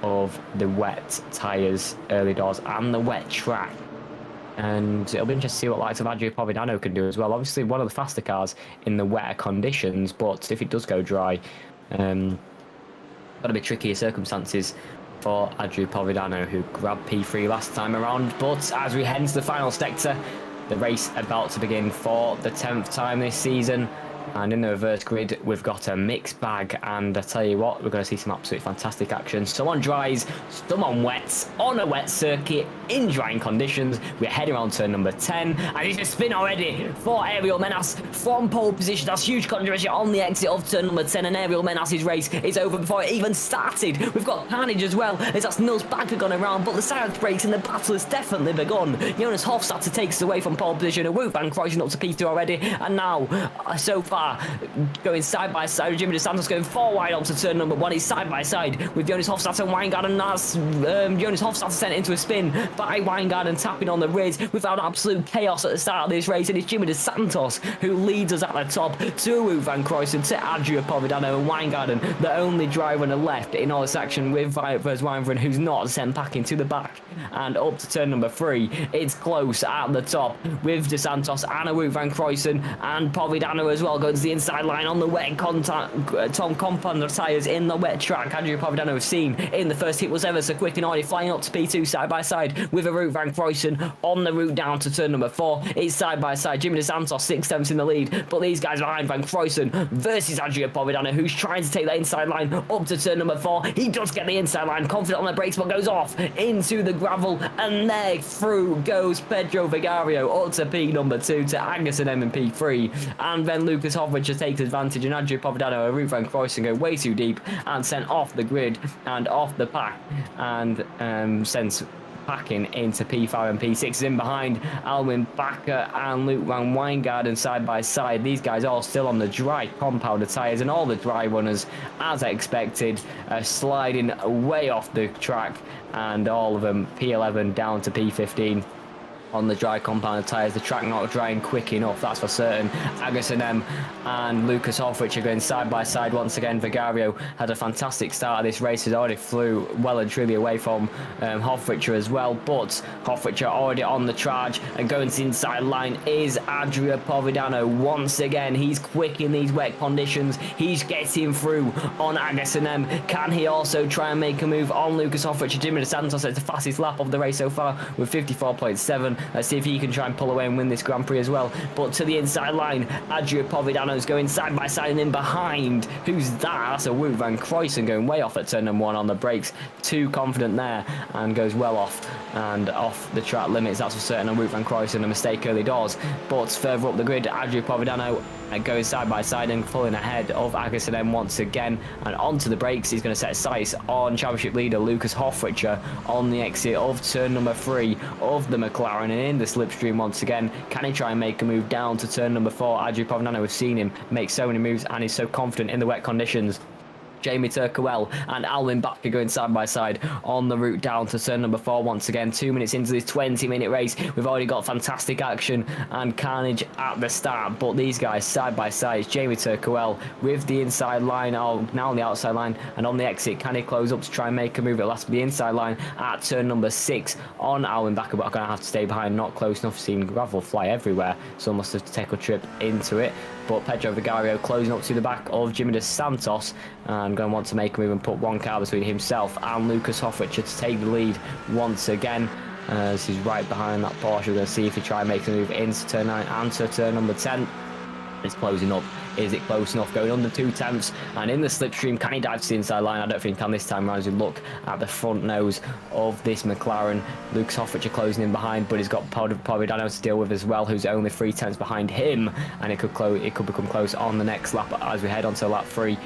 of the wet tyres early doors and the wet track. And it'll be interesting to see what likes of Adria Povidano can do as well. Obviously one of the faster cars in the wetter conditions, but if it does go dry, got to be trickier circumstances for Adria Povidano, who grabbed P3 last time around. But as we head into the final sector, the race about to begin for the 10th time this season. And in the reverse grid, we've got a mixed bag, and I tell you what, we're going to see some absolutely fantastic action. Some on dries, some on wets, on a wet circuit, in drying conditions. We're heading on turn number 10, and it's a spin already for Ariel Menas from pole position. That's huge controversy on the exit of turn number 10, and Ariel Menas' race is over before it even started. We've got carnage as well, as that's Nils Bakker gone around, but the silence breaks and the battle has definitely begun. Jonas Hofstadter takes away from pole position, and Wout van Kruijsen up to P2 already, and now, so far, far. Going side by side with Jimmy DeSantos, going 4 wide onto turn number 1. He's side by side with Jonas Hofstadter and Weingarten. That's Jonas Hofstadter sent into a spin by Weingarten, tapping on the rears without absolute chaos at the start of this race. And it's Jimmy DeSantos who leads us at the top to Wout van Kruijsen, to Adria Povedano and Weingarten, the only driver on the left in all this action, with Weingarten, who's not sent back into the back. And up to turn number 3, it's close at the top with DeSantos and Wout van Kruijsen and Povedano as well, going to the inside line on the wet compound tyres in the wet track. Adria Povedano was seen in the first hit, was ever so quick and already flying up to P2 side by side with a Wout van Kruijsen on the route down to turn number 4. It's side by side. Jimmy DeSantos 6 tenths in the lead, but these guys behind Van Kruijsen versus Adria Povedano, who's trying to take that inside line up to turn number 4. He does get the inside line, confident on the brakes, but goes off into the gravel, and there through goes Pedro Vigario up to P number 2 to Angus and M and P3, and then Lucas Hofrichter takes advantage, and Adria Povedano and Wout van Kruijsen go way too deep and sent off the grid and off the pack, and sent packing into P5 and P6. In behind, Alwin Bakker and Luke van Weingarten side by side. These guys all still on the dry compounded tyres, and all the dry runners, as expected, sliding way off the track, and all of them P11 down to P15 on the dry compounded tyres. The track not drying quick enough, that's for certain. Agus and M and Lucas Hofrich are going side by side once again. Vigario had a fantastic start of this race, has already flew well and truly away from Hofricher as well, but Hofricher already on the charge, and going to the inside line is Adria Povedano once again. He's quick in these wet conditions, he's getting through on Agus and M. Can he also try and make a move on Lucas Hofricher? Jimmy DeSantos at the fastest lap of the race so far with 54.7. Let's see if he can try and pull away and win this Grand Prix as well. But to the inside line, Adria Povedano's going side by side, and in behind, who's that? That's a Wout van Kruijsen going way off at turn number 1 on the brakes. Too confident there, and goes well off and off the track limits, that's for certain. And Wout van Kruijsen, a mistake early doors. But further up the grid, Adria Povedano going side by side and pulling ahead of Agus and M once again, and onto the brakes. He's going to set sights on championship leader Lucas Hofricher on the exit of turn number 3 of the McLaren, and in the slipstream once again. Can he try and make a move down to turn number 4? Adria Povedano, we've seen him make so many moves, and he's so confident in the wet conditions. Jamie Turkowell and Alwin Bakker going side by side on the route down to turn number 4 once again. 2 minutes into this 20-minute race, we've already got fantastic action and carnage at the start, but these guys side by side. Jamie Turkowell with the inside line, now on the outside line, and on the exit, can he close up to try and make a move? It'll have to be inside line at turn number 6 on Alwin Bakker, but I'm going to have to stay behind, not close enough. Seen gravel fly everywhere, so must have to take a trip into it. But Pedro Vigario closing up to the back of Jimmy DeSantos, and going to want to make a move and put one car between himself and Lucas Hofricher to take the lead once again. As he's right behind that Porsche, we're going to see if he try and make a move into turn 9 and to turn number 10. It's closing up. Is it close enough? Going under 2 tenths, and in the slipstream, can he dive to the inside line? I don't think he can this time around as we look at the front nose of this McLaren. Lucas Hofricher closing in behind, but he's got Povedano to deal with as well, who's only 3 tenths behind him, and it could become close on the next lap as we head onto lap 3.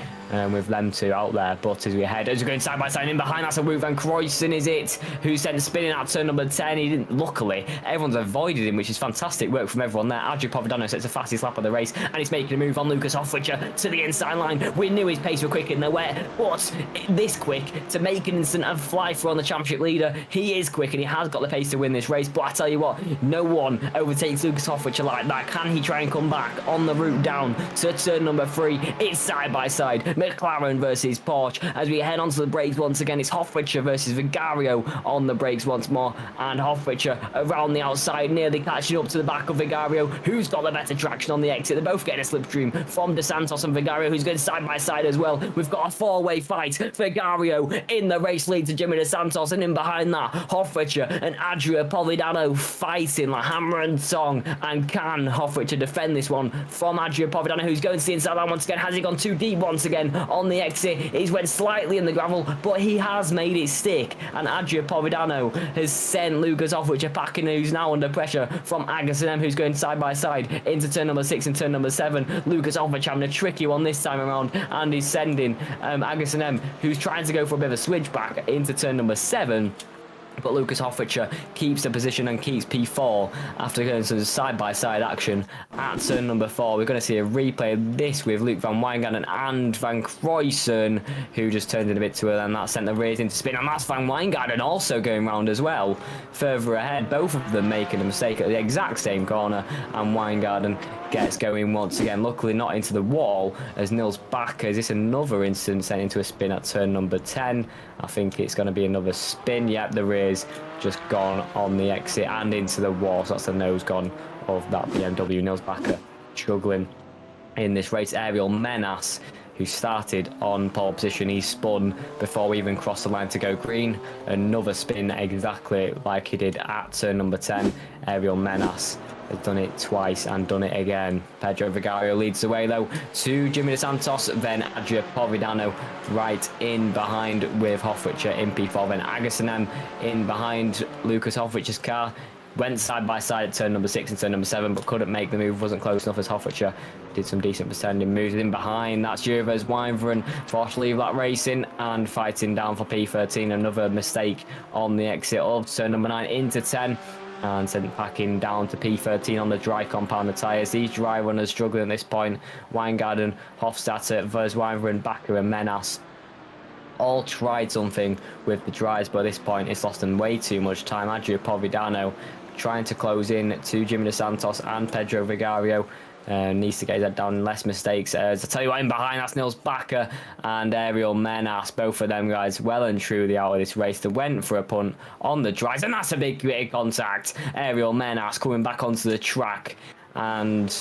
With them two out there, but as we're going side by side in behind, that's a Wout van Kruijsen, is it? Who sent spinning out turn number 10. He didn't, luckily, everyone's avoided him, which is fantastic work from everyone there. Adria Povedano sets the fastest lap of the race, and he's making a move on Lucas Hofricher to the inside line. We knew his pace were quick in the wet, but this quick to make an instant and fly through on the championship leader. He is quick, and he has got the pace to win this race, but I tell you what, no one overtakes Lucas Hofricher like that. Can he try and come back on the route down to turn number 3? It's side by side, McLaren versus Porsche. As we head onto the brakes once again, it's Hofricher versus Vigario on the brakes once more, and Hofricher around the outside, nearly catching up to the back of Vigario, who's got the better traction on the exit. They're both getting a slipstream from DeSantos and Vigario, who's going side by side as well. We've got a 4-way fight. Vigario in the race lead to Jimmy DeSantos, and in behind that, Hofricher and Adria Povedano fighting like hammer and song. And can Hofricher defend this one from Adria Povedano, who's going to the inside line once again? Has he gone too deep once again on the exit? He's went slightly in the gravel, but he has made it stick, and Adria Povedano has sent Lucas Hofricher packing, who's now under pressure from Agus and M, who's going side by side into turn number 6 and turn number 7. Lucas Hofricher having a tricky one this time around, and he's sending Agus and M, who's trying to go for a bit of a switchback into turn number 7. But Lucas Hoffrichter keeps the position and keeps P4 after going some side-by-side action at turn number 4. We're going to see a replay of this with Luke van Wijngaarden and Van Cruyssen, who just turned in a bit too early, and that sent the rears into spin. And that's Van Wijngaarden also going round as well, further ahead. Both of them making a mistake at the exact same corner, and Wijngaarden gets going once again. Luckily not into the wall as Niels Bakker. Is this another incident sent into a spin at turn number 10? I think it's going to be another spin. Yep, the rear's just gone on the exit and into the wall. So that's the nose gone of that BMW. Niels Bakker struggling in this race. Ariel Menas, who started on pole position, he spun before we even crossed the line to go green. Another spin exactly like he did at turn number 10. Ariel Menas has done it twice and done it again. Pedro Vigario leads the way though to Jimmy De Santos, then Adria Povidano right in behind with Hoffrichter in P4, then Agassiz in behind Lucas Hoffrichter's car. Went side by side at turn number 6 and turn number 7, but couldn't make the move, wasn't close enough as Hoffrichter did some decent pretending moves in behind. That's Jurves Wijnveren forced to leave that racing and fighting down for P13. Another mistake on the exit of turn number 9 into 10. And sent packing down to P13 on the dry compound of tyres. These dry runners struggling at this point. Wijngaarden, Hofstadter, Vers Wijnveren, Bakker and Menas all tried something with the dries, but at this point it's lost them way too much time. Adria Povidano trying to close in to Jimmy De Santos and Pedro Vigario. Needs to get his head down, less mistakes. As I tell you what, in behind, that's Niels Bakker and Ariel Menas. Both of them guys well and truly out of this race. They went for a punt on the dries, and that's a big bit of contact. Ariel Menas coming back onto the track, and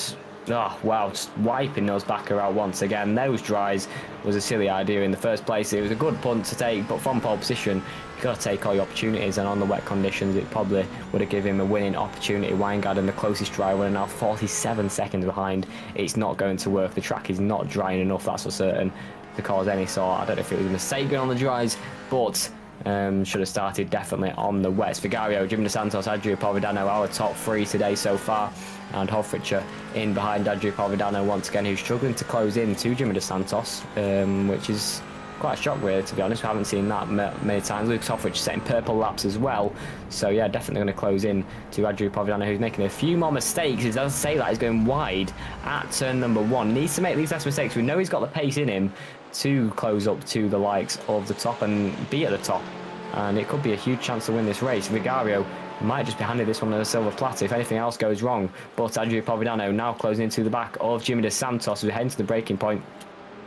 oh wow, just wiping Niels Bakker out once again. Those dries was a silly idea in the first place. It was a good punt to take, but from pole position, you've got to take all your opportunities, and on the wet conditions it probably would have given him a winning opportunity. Wijngaarden, the closest driver, and now 47 seconds behind. It's not going to work. The track is not drying enough, that's for certain, to cause any sort. I don't know if it was a mistake going on the dries, but should have started definitely on the wets. Vigario, Jimmy De Santos, Adria Povidano, our top 3 today so far, and Hoffrichter in behind Adria Povidano once again, who's struggling to close in to Jimmy De Santos, which is quite a shock really, to be honest. We haven't seen that many times. Lucas Hoffrichter setting purple laps as well, so yeah, definitely going to close in to Adria Povidano, who's making a few more mistakes. He does say that he's going wide at turn number 1. Needs to make these less mistakes. We know he's got the pace in him to close up to the likes of the top and be at the top, and it could be a huge chance to win this race. Vigario might just be handed this one on a silver platter if anything else goes wrong, but Adria Povidano now closing into the back of Jimmy De Santos, who's heading to the braking point.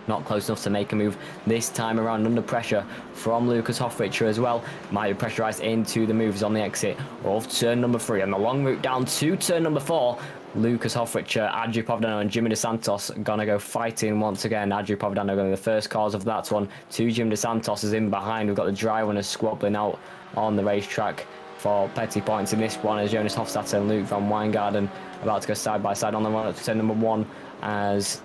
Not close enough to make a move this time around, under pressure from Lucas Hoffrichter as well. Might be pressurised into the moves on the exit of turn number 3 and the long route down to turn number 4. Lucas Hoffrichter, Adria Povidano and Jimmy De Santos gonna go fighting once again. Adria Povidano going to the first cause of that one to Jimmy De Santos is in behind. We've got the dry runners squabbling out on the racetrack for petty points in this one, as Jonas Hofstadter and Luke van Wijngaarden about to go side by side on the run up to turn number 1, as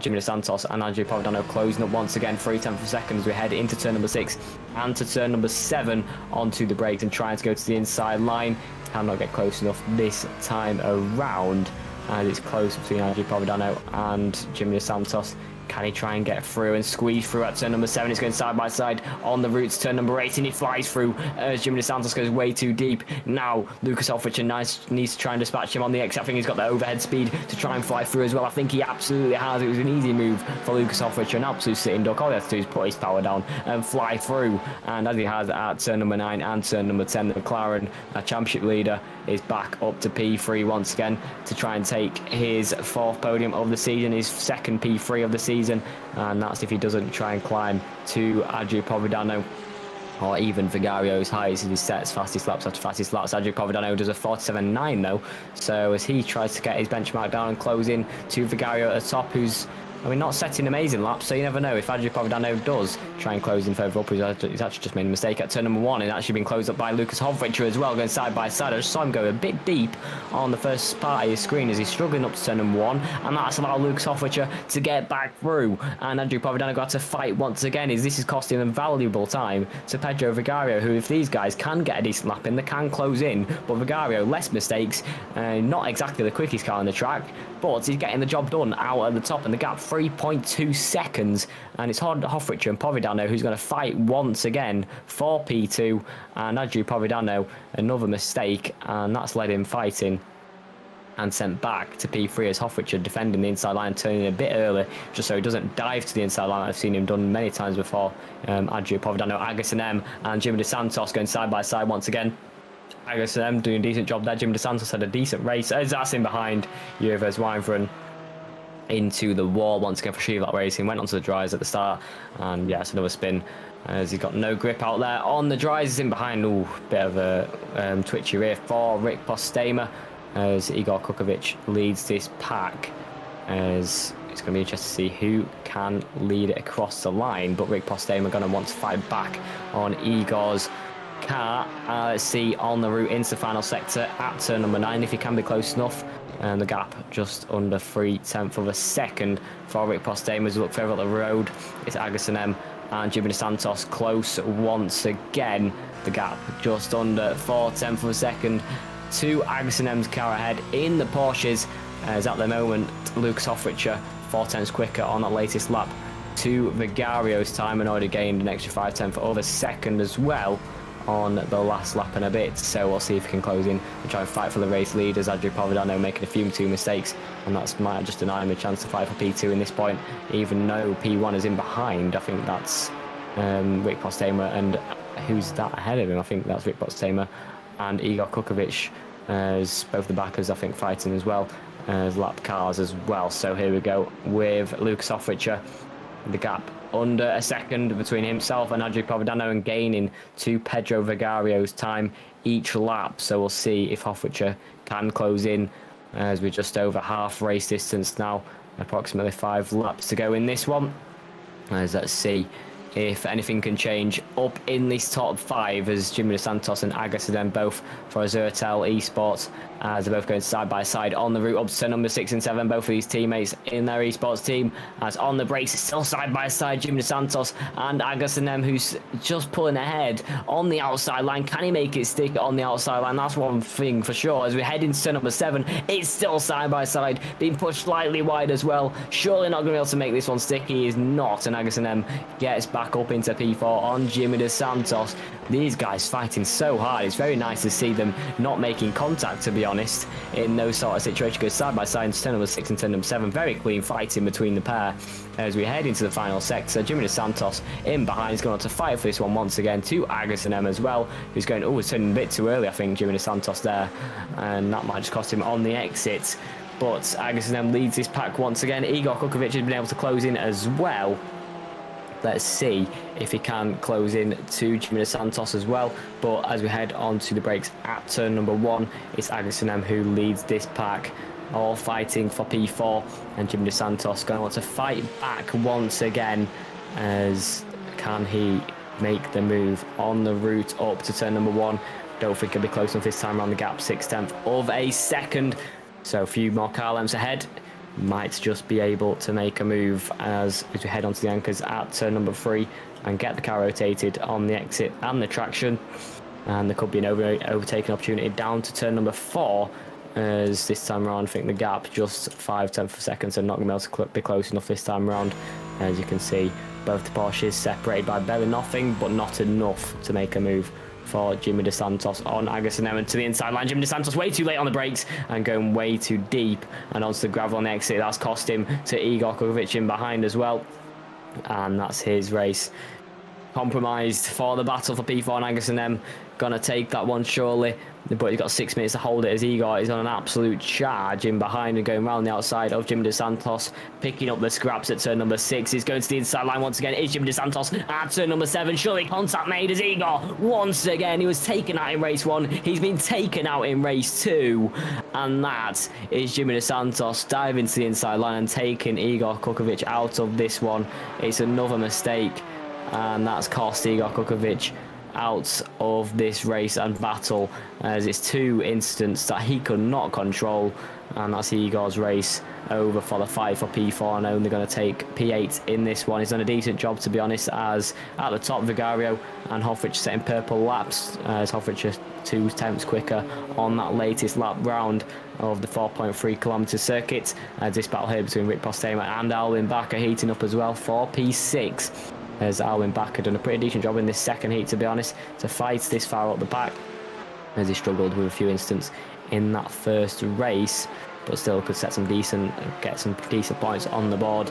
Jimmy De Santos and Adria Povidano closing up once again, 0.3 of a second as we head into turn number 6 and to turn number 7 onto the brakes and trying to go to the inside line. Cannot get close enough this time around, and it's close between Adria Povidano and Jimmy De Santos. Can he try and get through and squeeze through at turn number 7? It's going side by side on the route to turn number 8, and he flies through as Jimmy De Santos goes way too deep. Now Lucas Hoffrichter needs to try and dispatch him on the exit. I think he's got the overhead speed to try and fly through as well. I think he absolutely has. It was an easy move for Lucas Hoffrichter, an absolute sitting duck. All he has to do is put his power down and fly through, and as he has at turn number 9 and turn number 10, the McLaren championship leader is back up to P3 once again to try and take his 4th podium of the season, his 2nd P3 of the season, and that's if he doesn't try and climb to Adria Povidano or even Vigario's highest as he sets fastest laps after fastest laps. Adria Povidano does a 47.9 though, so as he tries to get his benchmark down and close in to Vigario at the top, who's not setting amazing laps, so you never know. If Adria Povidano does try and close in further up, he's actually just made a mistake at turn number 1 and actually been closed up by Lucas Hoffrichter as well, going side by side. I just saw him go a bit deep on the first part of his screen as he's struggling up to turn number 1, and that's allowed Lucas Hoffrichter to get back through, and Adria Povidano got to fight once again, as this is costing them valuable time to Pedro Vigario, who, if these guys can get a decent lap in, they can close in, but Vigario, less mistakes, not exactly the quickest car on the track, but he's getting the job done out at the top, and the gap 3.2 seconds, and it's Hofrichter and Providano who's going to fight once again for P2, and Andrew Providano, another mistake, and that's led him fighting and sent back to P3 as Hofrichter defending the inside line, turning a bit early just so he doesn't dive to the inside line. I've seen him done many times before. Andrew Providano, Agassiz M and Jimmy DeSantos going side by side once again. Agassiz M doing a decent job there. Jimmy DeSantos had a decent race as that's in behind Jurves Weinfren into the wall once again for Chevrolet Racing. Went onto the dries at the start, and yeah, it's another spin as he got no grip out there on the dries. He's in behind. Ooh, bit of a twitchy rear for Rick Postema as Igor Kukovic leads this pack, as it's going to be interesting to see who can lead it across the line, but Rick Postema going to want to fight back on Igor's car. Let's see on the route into the final sector at turn number 9 if he can be close enough, and the gap just under 3/10 of a second for Rick Postema as we look further up the road. It's Agassiz M and Jimmy DeSantos close once again. The gap just under 4/10 of a second to Agassiz M's car ahead in the Porsches, as at the moment Lucas Hofrichter 4/10 quicker on that latest lap to Vigario's time, and already gained an extra 5/10 of a second as well on the last lap and a bit. So we'll see if he can close in and try and fight for the race lead, as Andrew Providano making a few mistakes, and that's might just deny him a chance to fight for P2 in this point, even though P1 is in behind. I think that's Rick Postema, and who's that ahead of him? I think that's Rick Postema and Igor Kukovic, as both the backers I think fighting as well as lap cars as well. So here we go with Lucas Hofrichter, the gap under a second between himself and Andrew Providano, and gaining to Pedro Vigario's time each lap. So we'll see if Hofrichter can close in, as we're just over half race distance now, approximately 5 laps to go in this one. As let's see if anything can change up in this top 5, as Jimmy DeSantos and Agassiz M both for Zertel Esports, as they're both going side by side on the route up to number 6 and 7. Both of these teammates in their esports team, as on the brakes, still side by side Jimmy DeSantos and Agassiz M, who's just pulling ahead on the outside line. Can he make it stick on the outside line? That's one thing for sure. As we head into number 7, it's still side by side, being pushed slightly wide as well. Surely not going to be able to make this one stick. He is not, and Agassiz M gets back up into P4 on Jimmy DeSantos. These guys fighting so hard. It's very nice to see them not making contact, to be honest, in those sort of situations. Goes side by side into turn number 6 and turn number 7. Very clean fighting between the pair as we head into the final sector. Jimmy DeSantos in behind is going on to fight for this one once again to Agassiz M as well, who's going, oh, it's turning a bit too early, I think, Jimmy DeSantos there, and that might just cost him on the exit. But Agassiz M leads this pack once again. Igor Kukovic has been able to close in as well. Let's see if he can close in to Jimmy DeSantos as well. But as we head on to the brakes at turn number 1, it's Agassiz M who leads this pack, all fighting for P4, and Jimmy DeSantos going to want to fight back once again, as can he make the move on the route up to turn number 1? Don't think he'll be close enough this time around. The gap 6/10 of a second, so a few more car lengths ahead. Might just be able to make a move as we head onto the anchors at turn number 3 and get the car rotated on the exit and the traction, and there could be an overtaking opportunity down to turn number 4, as this time around I think the gap just 5/10 of a second, so not going to be able to be close enough this time around. As you can see, both the Porsches separated by barely nothing, but not enough to make a move for Jimmy DeSantos on Agassiz M to the inside line. Jimmy DeSantos way too late on the brakes and going way too deep and onto the gravel on the exit. That's cost him to Igor Kukovic in behind as well, and that's his race compromised for the battle for P4, and Agassiz M gonna take that one surely, but he's got 6 minutes to hold it as Igor is on an absolute charge in behind and going around the outside of Jimmy DeSantos, picking up the scraps at turn number 6. He's going to the inside line once again. It's Jimmy DeSantos at turn number 7. Surely contact made as Igor once again. He was taken out in race 1. He's been taken out in race 2, and that is Jimmy DeSantos diving to the inside line and taking Igor Kukovic out of this one. It's another mistake, and that's cost Igor Kukovic out of this race and battle, as it's 2 incidents that he could not control, and that's Igor's race over for the fight for P4, and only going to take P8 in this one. He's done a decent job, to be honest, as at the top Vigario and Hoffrich setting purple laps, as Hoffrich is 2 tenths quicker on that latest lap round of the 4.3 kilometre circuit. This battle here between Rick Postema and Alwyn Backer heating up as well for P6, as Alwyn Backer done a pretty decent job in this second heat, to be honest, to fight this far up the back, as he struggled with a few instants in that first race, but still could get some decent points on the board,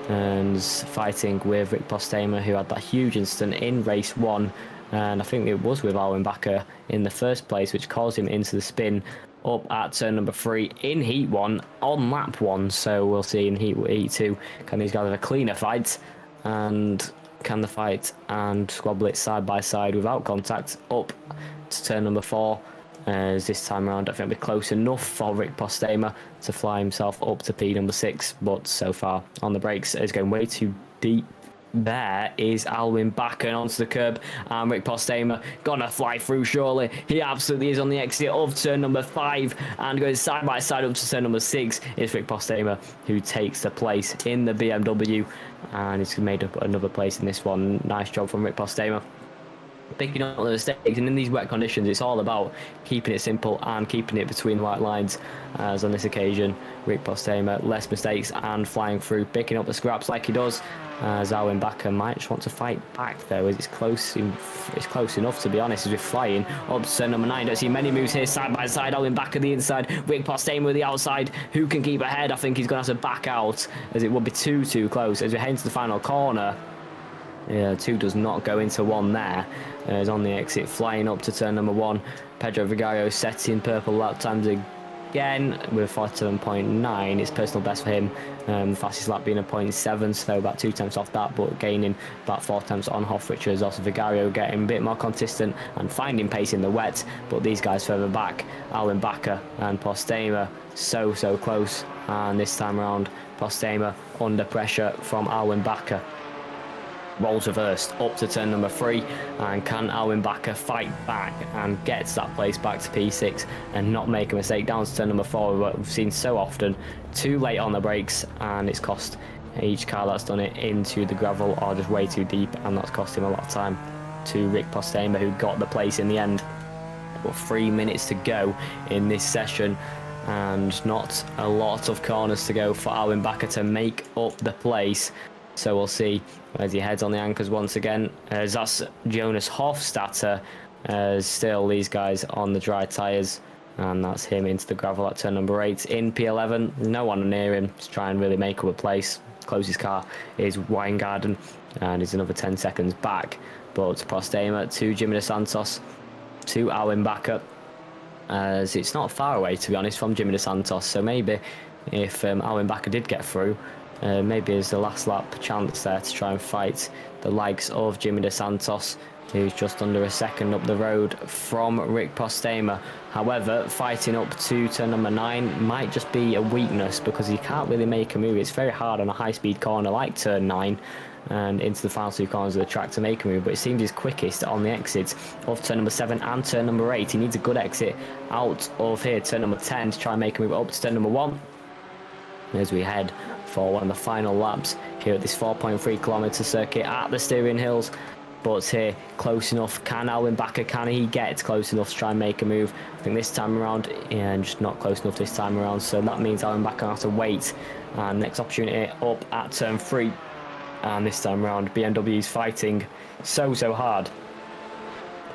and fighting with Rick Postema, who had that huge incident in race 1, and I think it was with Alwyn Backer in the first place, which caused him into the spin up at turn number 3 in heat 1 on lap 1. So we'll see in heat 2, can these guys have a cleaner fight, and can the fight and squad blitz side by side without contact up to turn number 4. As this time around, I think it'll be close enough for Rick Postema to fly himself up to P number 6, but so far on the brakes is going way too deep. There is Alwyn Backer onto the curb, and Rick Postema gonna fly through surely. He absolutely is on the exit of turn number 5 and goes side by side up to turn number 6. It's Rick Postema who takes the place in the BMW, and he's made up another place in this one. Nice job from Rick Postema, picking up the mistakes, and in these wet conditions it's all about keeping it simple and keeping it between the white lines, as on this occasion Rick Postema less mistakes and flying through, picking up the scraps like he does, as Alwyn Backer might just want to fight back though, as it's close enough, to be honest, as we're flying up to turn number 9. Don't see many moves here side by side. Alwyn Backer the inside, Rick Postema with the outside. Who can keep ahead? I think he's going to have to back out, as it would be too close as we head into the final corner. Yeah, 2 does not go into 1 there. Is on the exit, flying up to turn number 1. Pedro Vigario setting purple lap times again with 47.9. It's personal best for him. The fastest lap being a 0.7, so about 2 tenths off that, but gaining about 4 tenths on Hoffrich. As also Vigario getting a bit more consistent and finding pace in the wet, but these guys further back, Alwyn Backer and Postema, so close, and this time around Postema under pressure from Alwyn Backer. Rolls reversed up to turn number 3, and can Alwyn Backer fight back and gets that place back to P6 and not make a mistake down to turn number 4, what we've seen so often, too late on the brakes, and it's cost each car that's done it into the gravel or just way too deep, and that's cost him a lot of time to Rick Postema, who got the place in the end. But 3 minutes to go in this session, and not a lot of corners to go for Alwyn Backer to make up the place. So we'll see as he heads on the anchors once again, as that's Jonas Hofstadter, still these guys on the dry tyres, and that's him into the gravel at turn number 8 in P11. No one near him to try and really make up a place. Closest car is Weingarten, and he's another 10 seconds back, but Postema to Jimmy De Santos to Alwyn Backer, as it's not far away, to be honest, from Jimmy De Santos. So maybe if Alwyn Backer did get through, maybe as the last lap chance there to try and fight the likes of Jimmy De Santos, who's just under a second up the road from Rick Postema. However, fighting up to turn number 9 might just be a weakness, because he can't really make a move. It's very hard on a high-speed corner like turn 9 and into the final 2 corners of the track to make a move, but it seems he's quickest on the exits of turn number 7 and turn number 8. He needs a good exit out of here, turn number 10, to try and make a move up to turn number 1. As we head for one of the final laps here at this 4.3 kilometre circuit at the Styrian Hills. But here, close enough. Can Alwyn Backer, can he get close enough to try and make a move? I think this time around, yeah, just not close enough this time around. So that means Alwyn Backer has to wait. And next opportunity up at turn 3. And this time around, BMW is fighting so hard.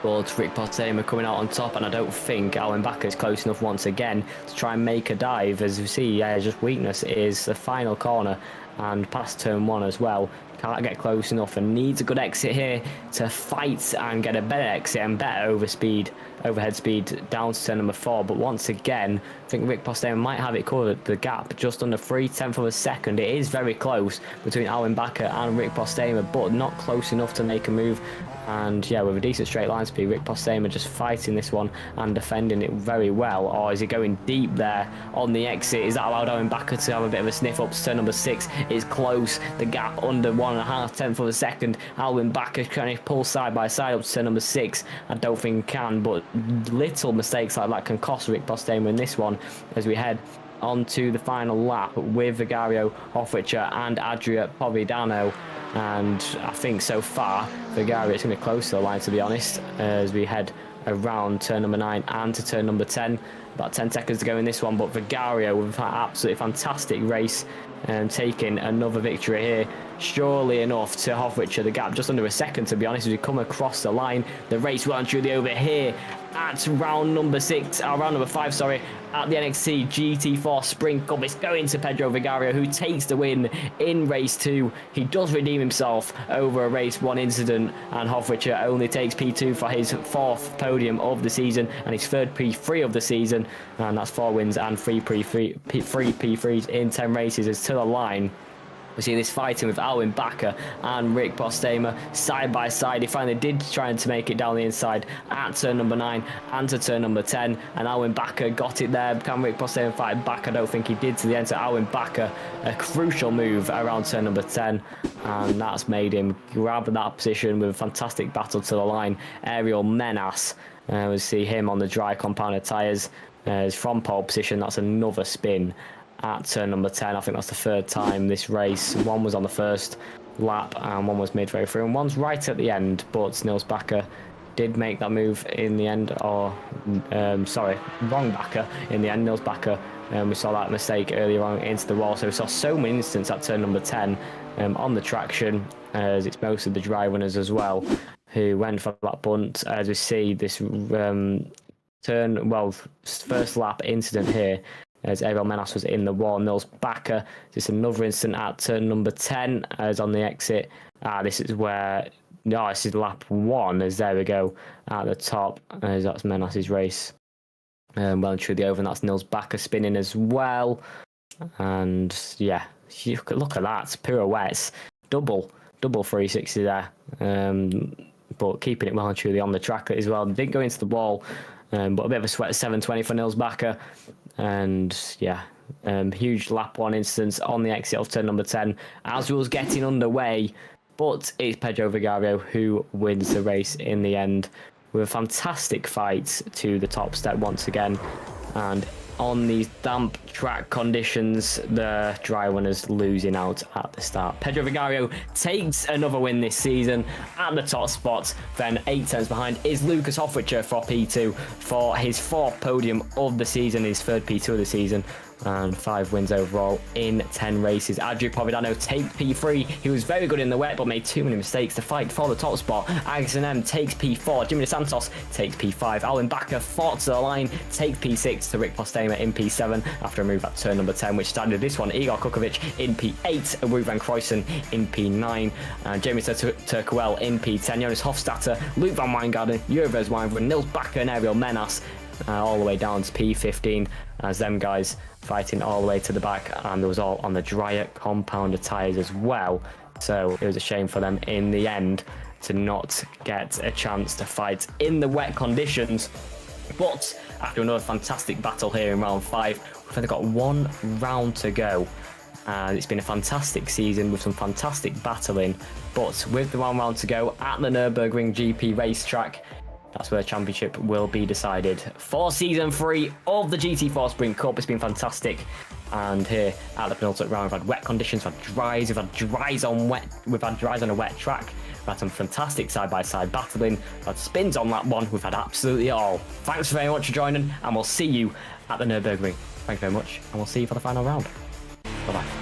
But Rick Postema coming out on top, and I don't think Alwyn Backer is close enough once again to try and make a dive. As you see, just weakness is the final corner and past turn 1 as well. Can't get close enough and needs a good exit here to fight and get a better exit and better overhead speed down to turn number 4. But once again, I think Rick Postema might have it covered. The gap just under 0.3 of a second. It is very close between Alwyn Backer and Rick Postema, but not close enough to make a move. And yeah, with a decent straight line speed, Rick Postema just fighting this one and defending it very well. Or is he going deep there on the exit? Is that allowed Owen Backer to have a bit of a sniff up? Turn number 6 is close. The gap under 1.5 tenths of a second. Alwyn Backer trying to pull side by side up to turn number 6. I don't think he can, but little mistakes like that can cost Rick Postema in this one as we head onto the final lap with Vigario, Hofrichter and Adria Povidano. And I think so far Vigario is going to be close to the line, to be honest, as we head around turn number 9 and to turn number 10. About 10 seconds to go in this one, but Vigario with an absolutely fantastic race and taking another victory here. Surely enough to Hofrichter, the gap just under a second, to be honest, as we come across the line. The race well and truly over here at round number 5, sorry, at the NXT GT4 Sprint Cup. It's going to Pedro Vigario, who takes the win in race 2. He does redeem himself over a race 1 incident, and Hofrichter only takes P2 for his 4th podium of the season and his 3rd P3 of the season, and that's 4 wins and 3 P3s in 10 races. As to the line, we see this fighting with Alwyn Backer and Rick Postema side by side. He finally did try to make it down the inside at turn number 9 and to turn number 10, and Alwyn Backer got it there. Can Rick Postema fight back? I don't think he did to the end. So Alwyn Backer, a crucial move around turn number 10, and that's made him grab that position with a fantastic battle to the line. Ariel Menas, we see him on the dry compounded tyres from pole position. That's another spin at turn number 10. I think that's the 3rd time this race. One was on the first lap and one was midway through, and one's right at the end, but Nils Backer did make that move in the end, or sorry, wrong Backer in the end. Nils Backer, we saw that mistake earlier on into the wall, so we saw so many instances at turn number 10 on the traction, as it's most of the dry runners as well who went for that bunt. As we see this first lap incident here, as Ariel Menas was in the wall. Nils Backer, just another incident at turn number 10 as on the exit. This is where, this is lap 1, as there we go at the top, as that's Menas's race. Well and truly over, and that's Nils Backer spinning as well. And yeah, look at that, pirouettes, double 360 there. But keeping it well and truly on the track as well. Didn't go into the wall, but a bit of a sweat 720 for Nils Backer. And yeah, huge lap 1 instance on the exit of turn number 10 as we was getting underway, but it's Pedro Vigario who wins the race in the end with a fantastic fight to the top step once again. And on these damp track conditions, the dry runners losing out at the start. Pedro Vigario takes another win this season at the top spot. Then 8 tenths behind is Lucas Hofrichter for P2 for his 4th podium of the season, his 3rd P2 of the season, and 5 wins overall in 10 races. Adria Povidano takes P3. He was very good in the wet, but made too many mistakes to fight for the top spot. Anderson M takes P4. Jimmy DeSantos takes P5. Alwyn Backer fought to the line, takes P6 to Rick Postema in P7 after a move at turn number 10, which started this one. Igor Kukovic in P8, and Ruud van Kruysen in P9, and Jamie Turkowel in P10. Jonas Hofstadter, Luke van Wijngaarden, Jurvers Wijngaarden, Nils Backer and Ariel Menas all the way down to P15, as them guys fighting all the way to the back, and it was all on the drier compounded tyres as well. So it was a shame for them in the end to not get a chance to fight in the wet conditions. But after another fantastic battle here in round 5, we've only got 1 round to go. And it's been a fantastic season with some fantastic battling. But with the 1 round to go at the Nürburgring GP racetrack, that's where the championship will be decided for season 3 of the GT4 Sprint Cup. It's been fantastic, and here at the penultimate round, we've had wet conditions, we've had dries, we've had dries on a wet track, we've had some fantastic side-by-side battling, we've had spins on lap 1, we've had absolutely all. Thanks very much for joining, and we'll see you at the Nürburgring. Thank you very much, and we'll see you for the final round. Bye bye.